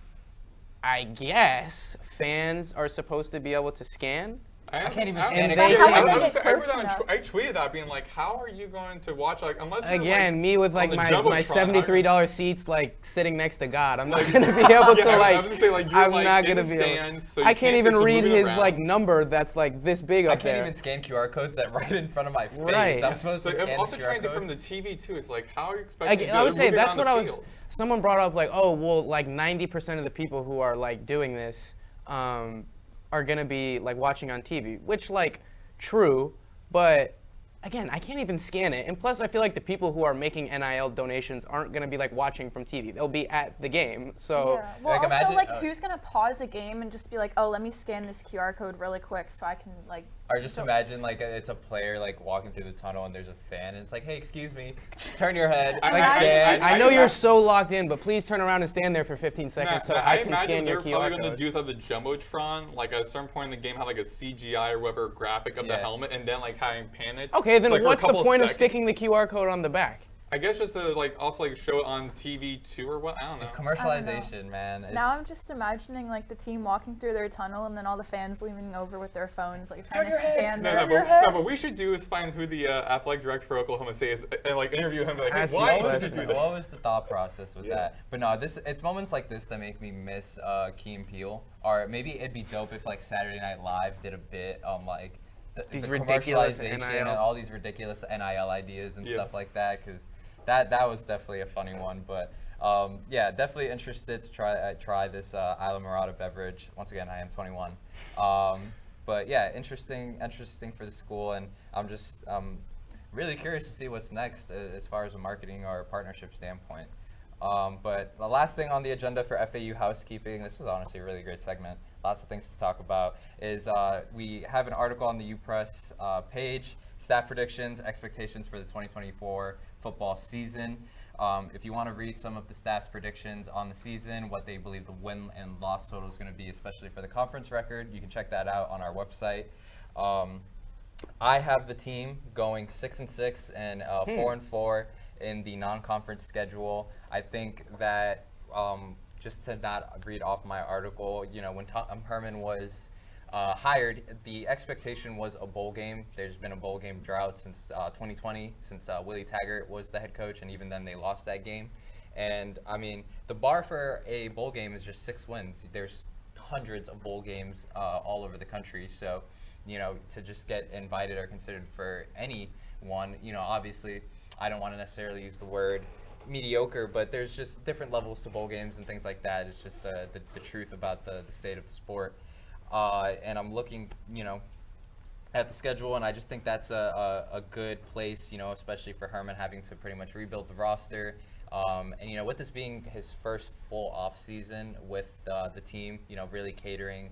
I guess fans are supposed to be able to scan. I can't even I- stand it. I- They I- can't- I- How I- would it I wrote close down enough? I tweeted that being like, how are you going to watch like unless you're, Again, like, me with like on the my Jumbotron, $73 seats, like sitting next to God. I'm not gonna be able to Yeah, I like. was gonna say, like, you're, I'm like, not in gonna the be able. stands, so you I can't can't even see, so read moving his around. like number that's like this big up I can't there. even scan QR codes that right in front of my face. Right. I'm supposed So to scan I'm also the trying QR to from code. the TV too. It's like how are you expecting? to do I it? would say Moving that's around what the I was. field. Someone brought up like, oh well, like 90% of the people who are like doing this are gonna be like watching on TV, which like true, but again, I can't even scan it. And plus, I feel like the people who are making NIL donations aren't gonna be like watching from TV. They'll be at the game. So Yeah. Well, Like, also, imagine- like, who's gonna pause a game and just be like, "Oh, let me scan this QR code really quick so I can like." Or just imagine like it's a player like walking through the tunnel and there's a fan and it's like, hey, excuse me, turn your head, I- like I- scan. I know you're so locked in, but please turn around and stand there for 15 seconds so I can imagine scan your they're probably QR going to code. do something the Jumbotron, like at a certain point in the game, have like a CGI or whatever graphic of the Yeah. helmet, and then like having pan it. Okay, then like, for a what's the couple point of seconds. sticking the QR code on the back? I guess just to like also like show it on TV too or what? I don't know. Commercialization, man. It's, Now I'm just imagining like the team walking through their tunnel and then all the fans leaning over with their phones, like trying Turn to your head. scan No, their. but what we should do is find who the athletic director for Oklahoma State is and like interview him. Like, hey, Ask why him did you questions. do that? What was the thought process with Yeah. that? But no, it's moments like this that make me miss Key and Peele. Or maybe it'd be dope if like Saturday Night Live did a bit on like These the ridiculous commercialization NIL. and all these ridiculous NIL ideas and Yeah. stuff like that. Because that was definitely a funny one. But yeah, definitely interested to try this Isla Morada beverage. Once again, I am 21. But yeah, interesting for the school, and I'm just really curious to see what's next as far as a marketing or a partnership standpoint. But the last thing on the agenda for FAU housekeeping, this was honestly a really great segment, lots of things to talk about, is we have an article on the UPress page, staff predictions, expectations for the 2024 football season. If you want to read some of the staff's predictions on the season, what they believe the win and loss total is going to be, especially for the conference record, you can check that out on our website. I have the team going 6-6 and 4-4 in the non-conference schedule. I think that just to not read off my article, you know, when Tom Herman was hired, the expectation was a bowl game. There's been a bowl game drought since 2020, since Willie Taggart was the head coach, and even then they lost that game. And I mean, the bar for a bowl game is just 6 wins. There's hundreds of bowl games all over the country, so you know, to just get invited or considered for any one, you know, obviously I don't want to necessarily use the word mediocre, but there's just different levels to bowl games and things like that. It's just the truth about the state of the sport. And I'm looking, you know, at the schedule, and I just think that's a good place, you know, especially for Herman having to pretty much rebuild the roster. And, you know, with this being his first full off season with the team, you know, really catering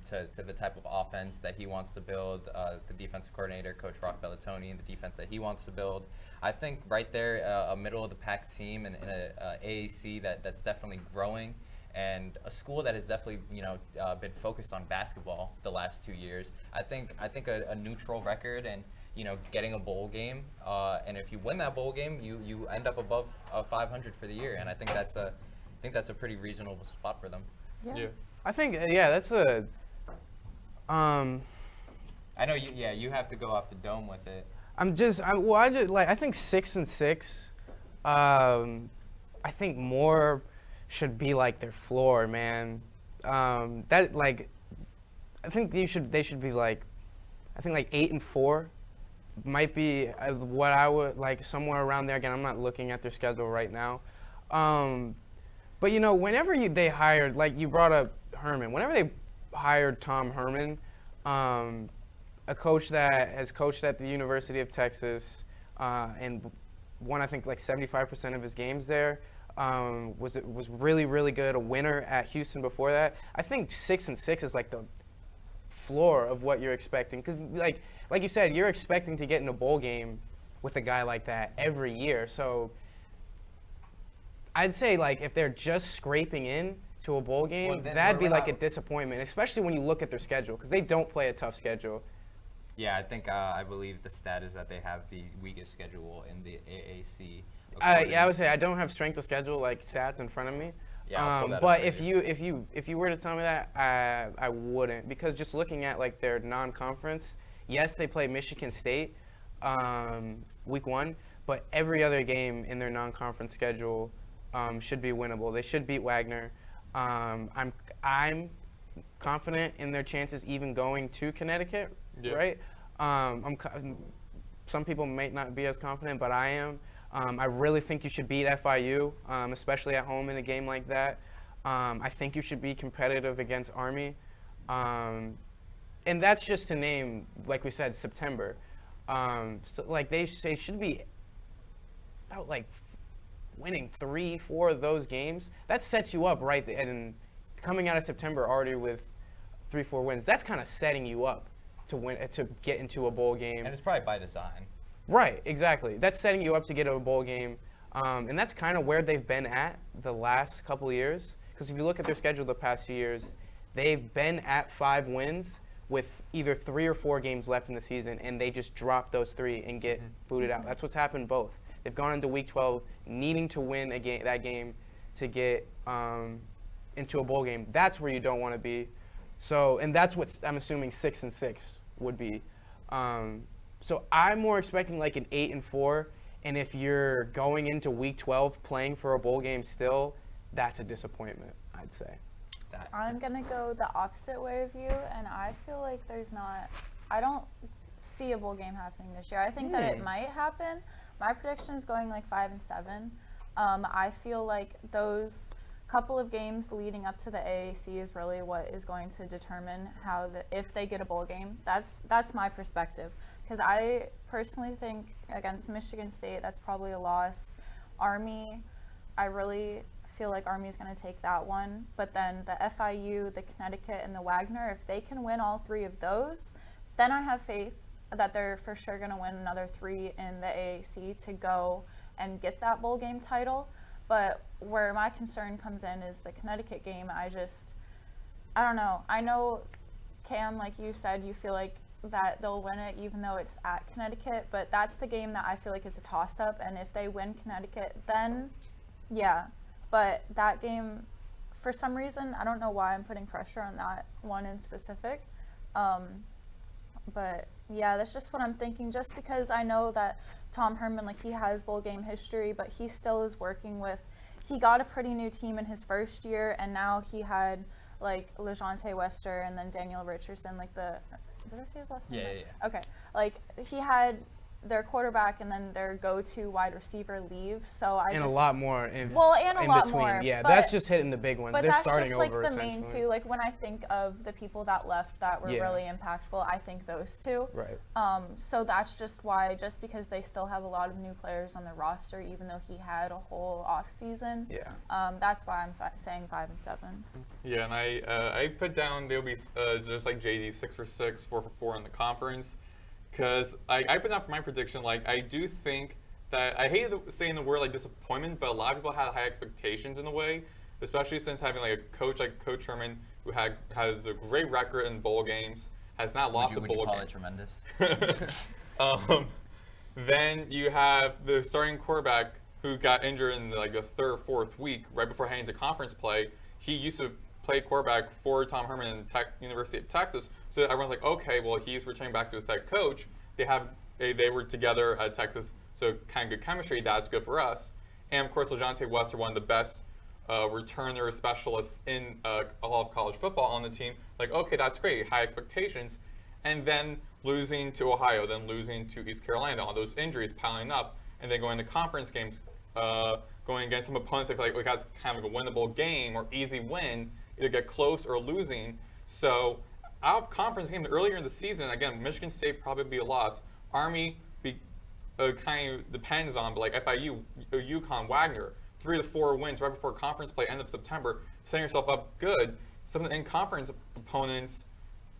to the type of offense that he wants to build, the defensive coordinator, Coach Rock Bellatoni, and the defense that he wants to build. I think right there, a middle of the pack team and a AAC that's definitely growing and a school that has definitely been focused on basketball the last 2 years. I think a neutral record and getting a bowl game, and if you win that bowl game, you end up above 500 for the year, and I think that's a pretty reasonable spot for them. Yeah. I think that's a. I know you have to go off the dome with it. I think 6-6. I think more should be like their floor, man. I think they should be like, I think like 8-4 might be what I would like, somewhere around there. Again, I'm not looking at their schedule right now. But whenever they hired, like you brought up Herman, whenever they hired Tom Herman, a coach that has coached at the University of Texas and won, I think, like 75% of his games there, was really, really good, a winner at Houston before that. I think 6-6 is like the floor of what you're expecting, because like you said, you're expecting to get in a bowl game with a guy like that every year. So I'd say, like, if they're just scraping in to a bowl game, that'd be like a disappointment, especially when you look at their schedule, because they don't play a tough schedule. Yeah, I believe the stat is that they have the weakest schedule in the AAC. I would say I don't have strength of schedule like stats in front of me. Yeah, I'll pull that but up if you were to tell me that, I wouldn't, because just looking at like their non-conference, yes, they play Michigan State week 1, but every other game in their non-conference schedule should be winnable. They should beat Wagner. I'm confident in their chances even going to Connecticut, right? Some people may not be as confident, but I am. I really think you should beat FIU, especially at home in a game like that. I think you should be competitive against Army. And that's just to name, like we said, September. So like they should be about like winning 3-4 of those games. That sets you up right, and coming out of September already with 3-4 wins, that's kind of setting you up to win, to get into a bowl game. And it's probably by design. Right, exactly. That's setting you up to get a bowl game. And that's kind of where they've been at the last couple of years. Because if you look at their schedule the past few years, they've been at 5 wins with either 3 or 4 games left in the season, and they just drop those 3 and get booted out. That's what's happened both. They've gone into week 12 needing to win that game to get into a bowl game. That's where you don't want to be. So, and that's what I'm assuming 6-6 would be. So I'm more expecting like an 8-4, and if you're going into week 12 playing for a bowl game still, that's a disappointment, I'd say. I'm gonna go the opposite way of you, and I feel like I don't see a bowl game happening this year. I think that it might happen. My prediction is going like 5-7. I feel like those couple of games leading up to the AAC is really what is going to determine if they get a bowl game. That's my perspective, because I personally think against Michigan State, that's probably a loss. Army, I really feel like Army is going to take that one. But then the FIU, the Connecticut, and the Wagner, if they can win all 3 of those, then I have faith that they're for sure going to win another 3 in the AAC to go and get that bowl game title. But where my concern comes in is the Connecticut game. I don't know. I know, Cam, like you said, you feel like that they'll win it even though it's at Connecticut, but that's the game that I feel like is a toss-up, and if they win Connecticut, then yeah. But that game, for some reason, I don't know why I'm putting pressure on that one in specific. But yeah, that's just what I'm thinking, just because I know that Tom Herman, like, he has bowl game history, but he still is working with, he got a pretty new team in his first year, and now he had like LeJontay Wester and then Daniel Richardson, like did I say his last name? Yeah. Okay, like he had their quarterback and then their go-to wide receiver leave. So a lot more in between. More. Yeah, that's just hitting the big ones. But they're that's starting just, like, over the essentially. main two. Like when I think of the people that left that were really impactful, I think those two. Right. So that's just why, just because they still have a lot of new players on their roster, even though he had a whole off season. Yeah. That's why I'm saying 5-7. Yeah, and I put down they'll be just like JD 6-for-6, 4-for-4 in the conference. Because I put down for my prediction, like, I do think that, I hate saying the word like disappointment, but a lot of people had high expectations in a way. especially since having like a coach like Coach Herman, who has a great record in bowl games, has not lost a bowl Would you call game. it tremendous? Then you have the starting quarterback who got injured in like the third or fourth week, right before heading to conference play. He used to play quarterback for Tom Herman in University of Texas, so everyone's like, okay, well, he's returning back to his head coach. They were together at Texas, so kind of good chemistry. That's good for us. And of course, LeJontay Wester, one of the best returner specialists in all of college football on the team. Like, okay, that's great, high expectations. And then losing to Ohio, then losing to East Carolina, all those injuries piling up, and then going to conference games, going against some opponents that feel like that's kind of like a winnable game or easy win, either get close or losing. So out of conference games earlier in the season, again, Michigan State probably be a loss. Army kind of depends on, but like FIU, UConn, Wagner, 3 to 4 wins right before conference play, end of September, setting yourself up good. Some of the in-conference opponents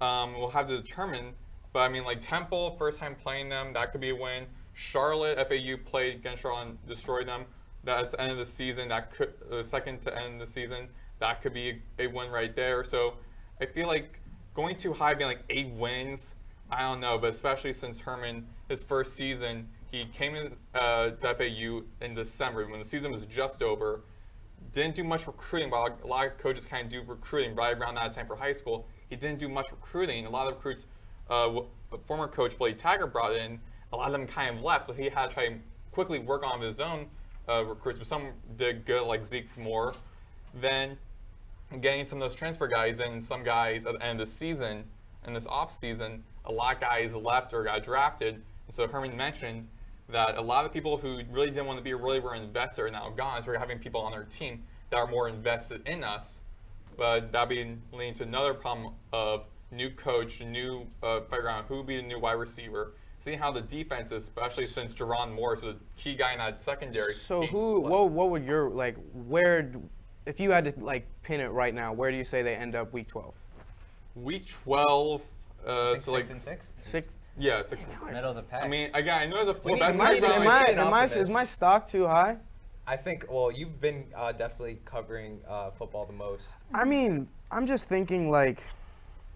will have to determine, but I mean, like Temple, first time playing them, that could be a win. Charlotte, FAU played against Charlotte and destroyed them. That's the end of the season. That could second to end the season. That could be a win right there. So I feel like going too high, being like 8 wins, I don't know. But especially since Herman, his first season, he came in to FAU in December when the season was just over. Didn't do much recruiting, while a lot of coaches kind of do recruiting right around that time for high school. He didn't do much recruiting. A lot of recruits, former coach Blake Taggart brought in, a lot of them kind of left, so he had to try and quickly work on his own recruits, but some did good, like Zeke Moore. Then getting some of those transfer guys and some guys at the end of the season, in this off season, a lot of guys left or got drafted. And so Herman mentioned that a lot of people who really didn't want to be really were invested are now gone. So we're having people on our team that are more invested in us. But that'll be leading to another problem of new coach, new figure out who would be the new wide receiver. Seeing how the defense is, especially since Jerron Morris was a key guy in that secondary. So what would your, like, where, if you had to, like, pin it right now, where do you say they end up week 12? Week 12, so like 6? 6? Yeah, 6. Middle of the pack. I mean, again, I know as a full need- best Is my stock too high? I think, well, you've been definitely covering football the most. I mean, I'm just thinking, like,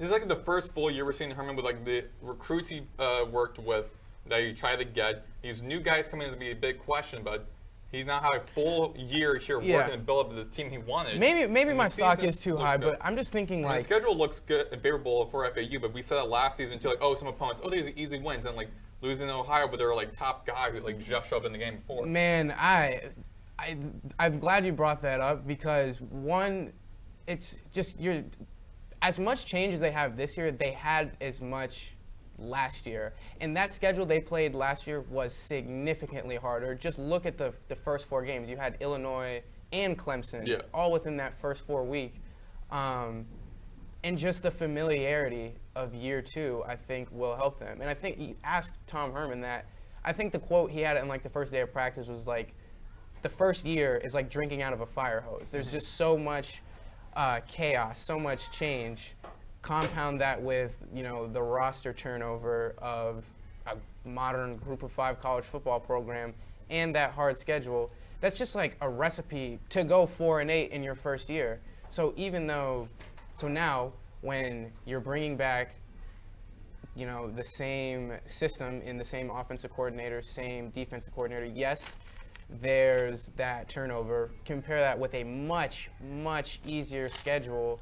This is like the first full year we're seeing Herman with like the recruits he worked with that he tried to get. These new guys coming in is going to be a big question, but he's now had a full year here working to build up the team he wanted. Maybe And my the stock season is too looks high, good. but I'm just thinking, And the like, schedule looks good and favorable for FAU, but we said that last season too, like, oh, some opponents, these are easy wins, and like losing to Ohio, but they're like top guys who like just showed up in the game before. man, I'm glad you brought that up because one, it's just as much change as they have this year, they had as much last year. And that schedule they played last year was significantly harder. Just look at the first 4 games. You had Illinois and Clemson all within that first 4 weeks. And just the familiarity of year 2, I think, will help them. And I think you asked Tom Herman that. I think the quote he had in like the first day of practice was like, the first year is like drinking out of a fire hose. There's just so much chaos, so much change. Compound that with, the roster turnover of a modern Group of 5 college football program and that hard schedule. That's just like a recipe to go 4-8 in your first year. So now when you're bringing back, the same system in the same offensive coordinator, same defensive coordinator, yes, there's that turnover. Compare that with a much, much easier schedule.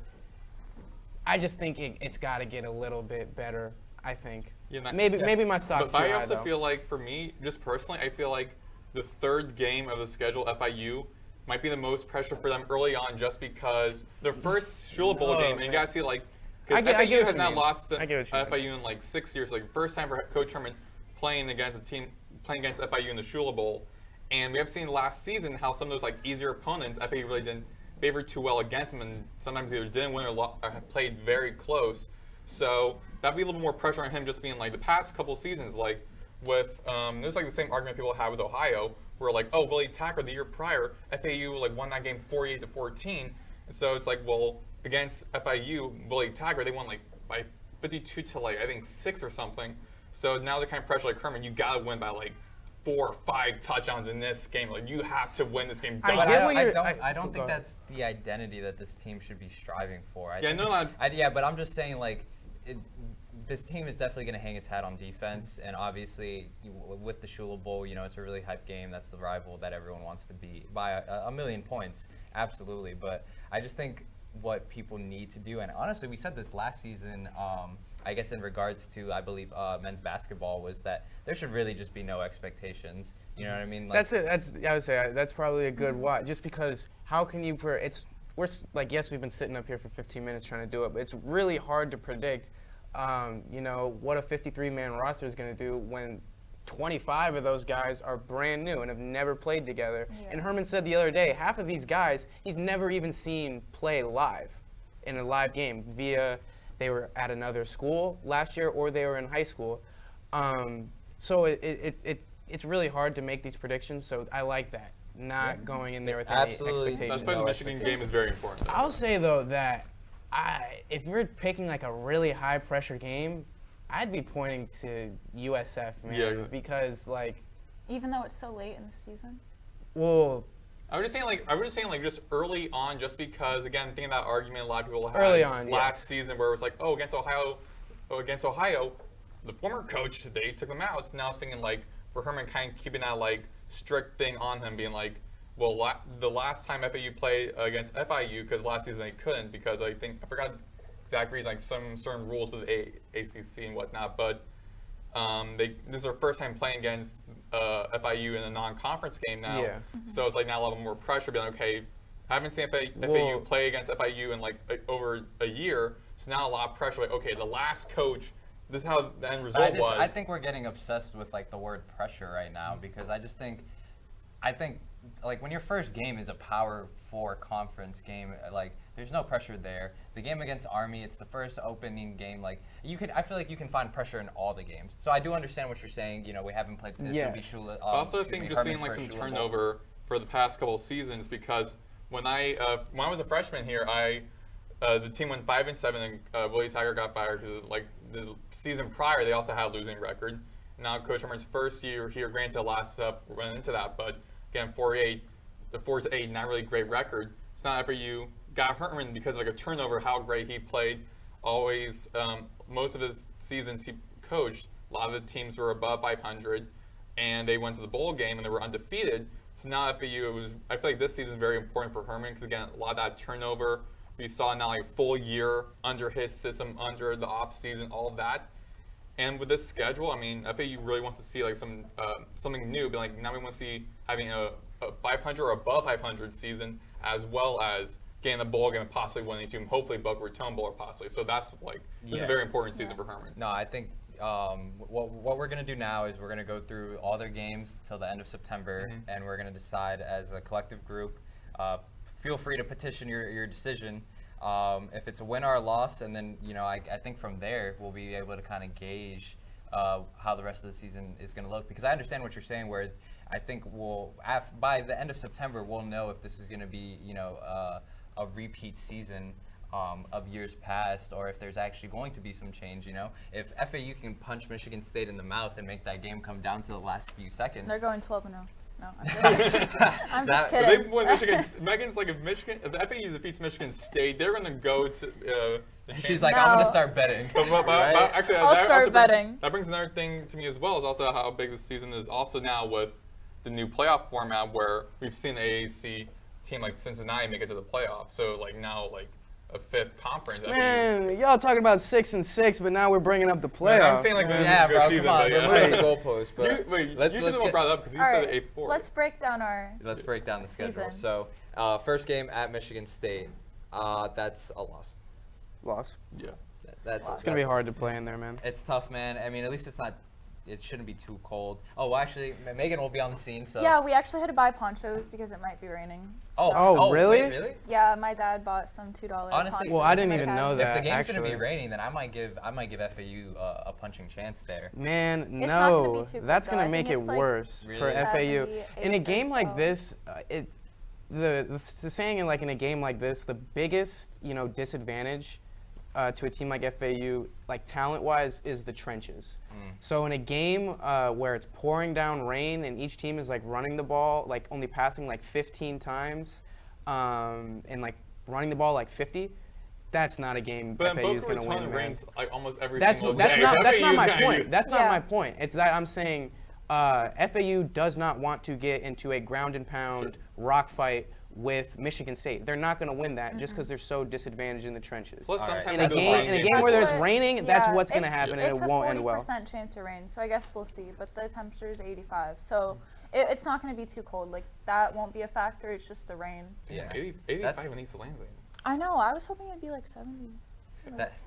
I just think it's got to get a little bit better, I think. Maybe my stock's too high, But I also though. feel like, for me, just personally, I feel like the third game of the schedule, FIU, might be the most pressure for them early on just because their first Shula Bowl game, and you got to see, like, because FIU has not lost to FIU in, like, 6 years. Like, first time for Coach Herman playing against FIU in the Shula Bowl. And we have seen last season how some of those, like, easier opponents, FIU really didn't favor too well against them, and sometimes either didn't win or played very close. So that'd be a little more pressure on him just being like the past couple seasons, like with this is like the same argument people have with Ohio, where like, oh, Willie Taggart the year prior, FAU like won that game 48-14, and so it's like, well, against FIU, Willie Taggart they won like by 52 to like I think 6 or something. So now the kind of pressure like Herman, you gotta win by like 4 or 5 touchdowns in this game. Like, you have to win this game. I But get I what don't, you're- I don't, I- I don't go think ahead. that's the identity that this team should be striving for. I Yeah, think no, yeah, but I'm just saying, like, this team is definitely going to hang its hat on defense, and obviously with the Shula Bowl, you know, it's a really hype game. That's the rival that everyone wants to beat by a million points, absolutely. But I just think what people need to do, and honestly, we said this last season, I guess in regards to, I believe, men's basketball, was that there should really just be no expectations. You know what I mean? Like, That's it. I would say that's probably a good watch. Just because how can you? Like, yes, we've been sitting up here for 15 minutes trying to do it, but it's really hard to predict. You know, what a 53-man roster is going to do when 25 of those guys are brand new and have never played together. Yeah. And Herman said the other day, half of these guys he's never even seen play live in a live game via they were at another school last year or they were in high school. So it's really hard to make these predictions. So I like that, not going in there with any Absolutely. expectations. that's why the Michigan game is very important. though. I'll say though that if we're picking like a really high pressure game, I'd be pointing to USF, man, Yeah. because like, Even though it's so late in the season. well, I was just saying just early on, just because again, thinking that argument a lot of people had Early on, last season where it was like, oh, against Ohio, the former coach, they took him out. So now thinking like for Herman kind of keeping that like strict thing on him, being like, well, the last time FAU played against FIU, because last season they couldn't, because I forgot exact reason, like some certain rules with ACC and whatnot, but this is their first time playing against FIU in a non-conference game now. Yeah. So it's like now a little more pressure, being like, okay, I haven't seen FAU Well- play against FIU in like over a year, so now a lot of pressure, like, okay, the last coach, this is how the end result was. I think we're getting obsessed with like the word pressure right now, because I think like when your first game is a Power 4 conference game, like there's no pressure there. The game against Army, it's the first opening game. Like I feel like you can find pressure in all the games. So I do understand what you're saying. You know, we haven't played. This would be Yes. Shula. I also excuse think me, just seeing Herman's like some first Shula Bowl. turnover for the past couple of seasons, because when I was a freshman here, the team went 5-7 and Willie Tiger got fired because like the season prior they also had a losing record. Now Coach Herman's first year here, granted the last step went into that, but again 4-8, the 4-8, not really great record. It's not ever you got Herman because of like a turnover, how great he played. Always most of his seasons he coached, a lot of the teams were above 500, and they went to the bowl game and they were undefeated. So now FAU, I feel like this season is very important for Herman because again, a lot of that turnover. We saw now like a full year under his system, under the off season, all of that. And with this schedule, I mean, FAU really wants to see like something new. But like now we want to see having a 500 or above 500 season, as well as getting a bowl game and possibly winning to hopefully Boca Raton Bowl or possibly. So that's like this is a very important season for Herman. No, I think what we're going to do now is we're going to go through all their games till the end of September, and we're going to decide as a collective group. Feel free to petition your decision if it's a win or a loss, and then I think from there we'll be able to kind of gauge how the rest of the season is going to look. Because I understand what you're saying, where I think by the end of September we'll know if this is going to be a repeat season of years past, or if there's actually going to be some change. If FAU can punch Michigan State in the mouth and make that game come down to the last few seconds. They're going 12-0. No, I'm kidding. I'm just If they kidding. win Michigan, Megan's like if the FAU defeats Michigan State, they're gonna go to. She's like, I'm going No. to start betting. But Right? actually, I'll that start also betting. That brings another thing to me as well, is also how big the season is. Also now with the new playoff format, where we've seen the AAC team like Cincinnati make it to the playoffs. So like now like a fifth conference. man, y'all talking about 6-6, but now we're bringing up the Man, playoffs. I'm saying like this Yeah, is a good bro, season, come on. but We're yeah. moving the goalposts. But Wait, let's you should have get- brought it up because you All said right, 8-4. let's break down our. Let's break down the schedule. Season. So, first game at Michigan State. That's a loss. Loss. Yeah. That's It's gonna be hard to play in there, man. It's tough, man. I mean, at least it shouldn't be too cold. Oh, well, actually, Megan will be on the scene, so. Yeah, we actually had to buy ponchos because it might be raining. Oh, really? Wait, really? Yeah, my dad bought some $2 Honestly- ponchos Well, I for didn't my even cat. know If that. the game's gonna be actually. raining, then I might give FAU a punching chance there. Man, It's not gonna no, be too that's good, gonna though. I make think it it's like worse for Really? FAU. 78 In a or game like so. this, the saying in a game like this, the biggest disadvantage to a team like FAU, like talent-wise, is the trenches. So in a game where it's pouring down rain and each team is like running the ball, like only passing like 15 times, and like running the ball like 50, that's not a game FAU is going to win. Rains like almost every That's single not day. my point. That's not Yeah. my point. It's that I'm saying FAU does not want to get into a ground and pound rock fight with Michigan State. They're not going to win that just because they're so disadvantaged in the trenches. Plus, All right. sometimes In a those game, rain in a games- game where That's it's what- raining, that's yeah, what's going to it's- happen, and it won't end well. It's a 40% chance of rain, so I guess we'll see. But the temperature is 85, so it's not going to be too cold. Like, that won't be a factor. It's just the rain. Yeah. 85 That's- in East Lansing. I know. I was hoping it'd be like 70.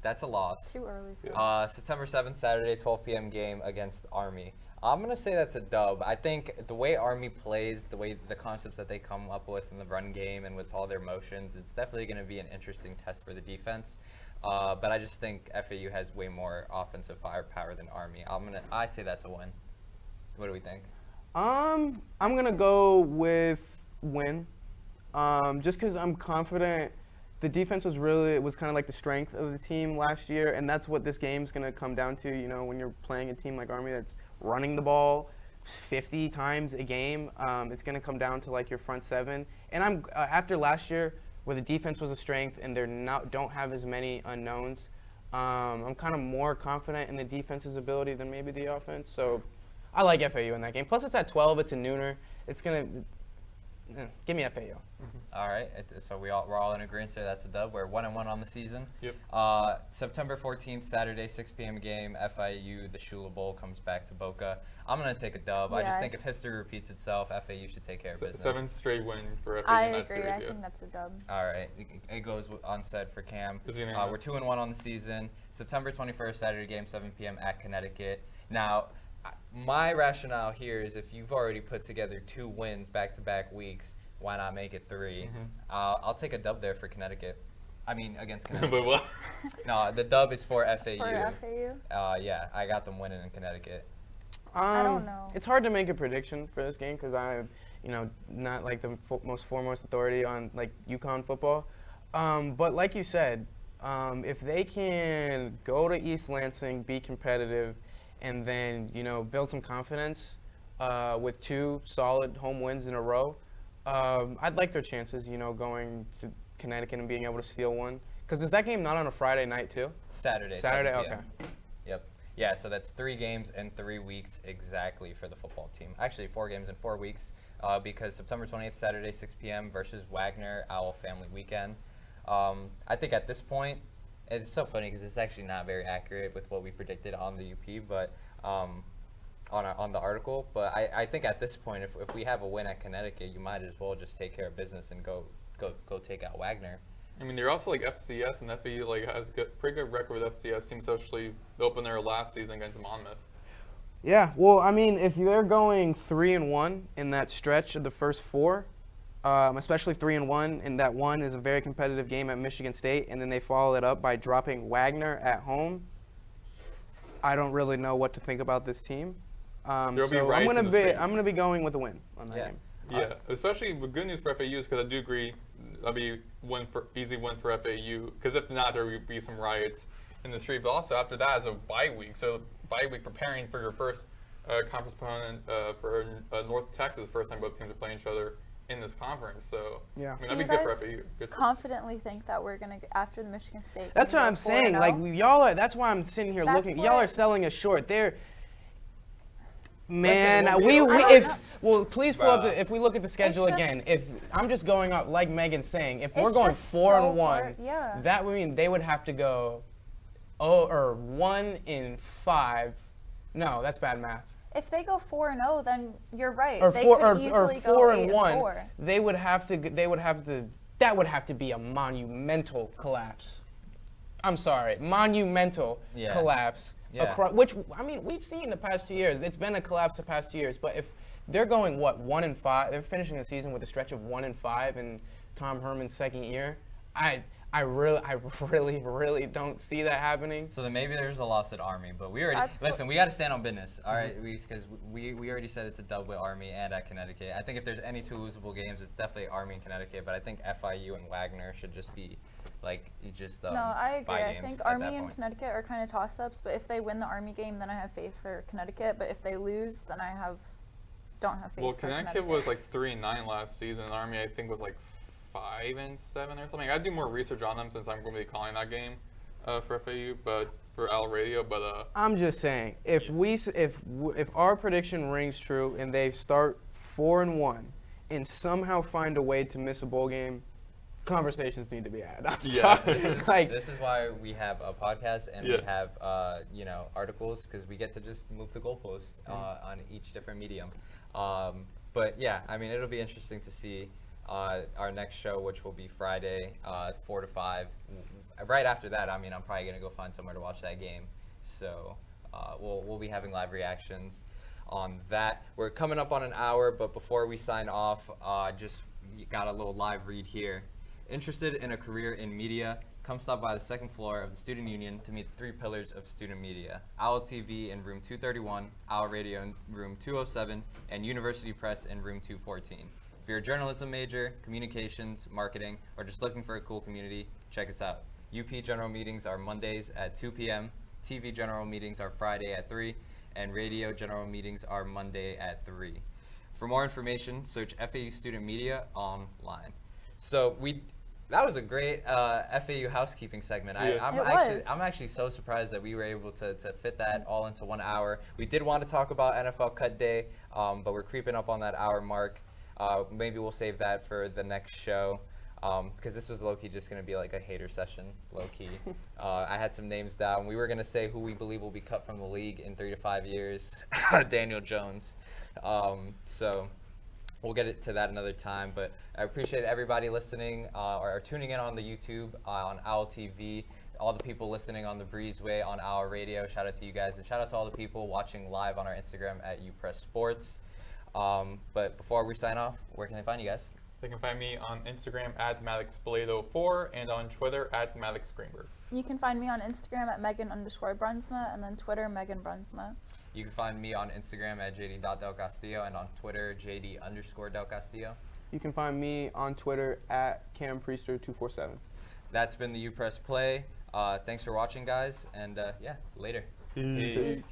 That's a loss. Too early for Yeah. that. September 7th, Saturday, 12 p.m. game against Army. I'm going to say that's a dub. I think the way Army plays, the way the concepts that they come up with in the run game and with all their motions, it's definitely going to be an interesting test for the defense. But I just think FAU has way more offensive firepower than Army. I say that's a win. What do we think? I'm gonna go with win, just because I'm confident. The defense was kind of like the strength of the team last year, and that's what this game's gonna come down to. You know, when you're playing a team like Army that's running the ball 50 times a game, it's gonna come down to like your front seven. And I'm after last year where the defense was a strength and don't have as many unknowns. I'm kind of more confident in the defense's ability than maybe the offense. So I like FAU in that game. Plus, it's at 12. It's a nooner. It's gonna give me FAU. All right, so we're all in agreement. So that's a dub. We're 1-1 on the season. Yep. September 14th, Saturday, 6 p.m. game. FIU, the Shula Bowl comes back to Boca. I'm gonna take a dub. I just Yeah. think if history repeats itself, FAU should take care of business. 7th straight win for FAU I in that agree. series. I Yeah. think that's a dub. All right, it goes unsaid for Cam. It's unanimous. We're 2-1 on the season. September 21st, Saturday game, 7 p.m. at Connecticut. Now, my rationale here is if you've already put together 2 wins back-to-back weeks, why not make it 3? I'll take a dub there for Connecticut. I mean, against Connecticut. But what? No, the dub is for FAU. For FAU? Yeah, I got them winning in Connecticut. I don't know. It's hard to make a prediction for this game because I'm, not like the most foremost authority on like UConn football. But like you said, if they can go to East Lansing, be competitive, and then build some confidence with 2 solid home wins in a row, I'd like their chances. Going to Connecticut and being able to steal one. Because is that game not on a Friday night too? Saturday. Saturday. 7 Okay. p.m. Yep. Yeah, so that's 3 games in 3 weeks exactly for the football team. Actually, 4 games in 4 weeks because September 28th, Saturday, 6 p.m. versus Wagner, Owl Family Weekend. I think at this point, it's so funny because it's actually not very accurate with what we predicted on the UP, but on the article. But I think at this point, if we have a win at Connecticut, you might as well just take care of business and go take out Wagner. I mean, they're also like FCS, and FAU like has pretty good record with FCS teams, especially the opener last season against Monmouth. Yeah, well, I mean, if they're going 3-1 in that stretch of the first 4, especially 3-1, and that one is a very competitive game at Michigan State, and then they follow it up by dropping Wagner at home, I don't really know what to think about this team. There'll be So riots in the streets. I'm gonna be going with a win on that game. Yeah, especially with good news for FAU is because I do agree that'll be easy win for FAU. Because if not, there would be some riots in the street. But also after that is a bye week. So bye week preparing for your first conference opponent for North Texas. First time both teams are playing each other in this conference. So Yeah. I mean, So that'd you be good for guys FAU. Good for confidently think that we're gonna after the Michigan State. That's what gonna I'm go saying. 4-0? Like y'all are. That's why I'm sitting here That's looking. what- Y'all are selling us short. Man, Listen, we I don't know. well, please pull up Bruh. if we look at the schedule just- again. If I'm just going out like Megan's saying, if we're It's going just 4-1, so hard, yeah. that would mean they would have to go 1-5. No, that's bad math. If they go 4-0, then you're right. Or they four could or easily go 4-1. 8-4. They would have to. That would have to be a monumental collapse. I'm sorry, monumental Yeah. collapse. Yeah. Which I mean, we've seen the past 2 years. It's been a collapse the past 2 years. But if they're going 1-5, they're finishing the season with a stretch of 1-5 in Tom Herman's second year. I really don't see that happening. So then maybe there's a loss at Army, but we already listen. We got to stand on business, all right? Because we already said it's a dub with Army and at Connecticut. I think if there's any two losable games, it's definitely Army and Connecticut. But I think FIU and Wagner should just be like no, I agree. bye I games think at Army that and point. Connecticut are kind of toss-ups. But if they win the Army game, then I have faith for Connecticut. But if they lose, then I don't have faith. Well, for Connecticut was like 3-9 last season. And Army, I think, was like 5-7 or something. I gotta do more research on them since I'm going to be calling that game for FAU, but for Owl Radio. But I'm just saying, if our prediction rings true and they start 4-1 and somehow find a way to miss a bowl game, conversations need to be had. This is why we have a podcast and we have articles, because we get to just move the goalpost on each different medium. But yeah, I mean, it'll be interesting to see our next show, which will be Friday, 4 to 5. Right after that, I mean, I'm probably gonna go find somewhere to watch that game. So we'll be having live reactions on that. We're coming up on an hour, but before we sign off, just got a little live read here. Interested in a career in media? Come stop by the second floor of the Student Union to meet the 3 pillars of student media: OwlTV in room 231, Owl Radio in room 207, and University Press in room 214. If you're a journalism major, communications, marketing, or just looking for a cool community, check us out. UP general meetings are Mondays at 2 p.m., TV general meetings are Friday at 3, and radio general meetings are Monday at 3. For more information, search FAU Student Media online. So that was a great FAU housekeeping segment. Yeah. I'm actually so surprised that we were able to fit that all into 1 hour. We did want to talk about NFL Cut Day, but we're creeping up on that hour mark. Maybe we'll save that for the next show, because this was low-key just going to be like a hater session, low-key. I had some names down. We were going to say who we believe will be cut from the league in 3 to 5 years. Daniel Jones. So we'll get to that another time. But I appreciate everybody listening or tuning in on the YouTube, on Owl TV, all the people listening on the Breezeway, on Owl Radio. Shout out to you guys. And shout out to all the people watching live on our Instagram at UPress Sports. But before we sign off, where can they find you guys? they can find me on Instagram at MaddoxBlade04 and on Twitter at Maddox Greenberg. You can find me on Instagram at Megan_Brunsma and then Twitter Megan Brunsma. You can find me on Instagram at JD.Delcastillo and on Twitter JD_Delcastillo. You can find me on Twitter at CamPriester247. That's been the UPress Play. Thanks for watching, guys, and yeah, later. Peace.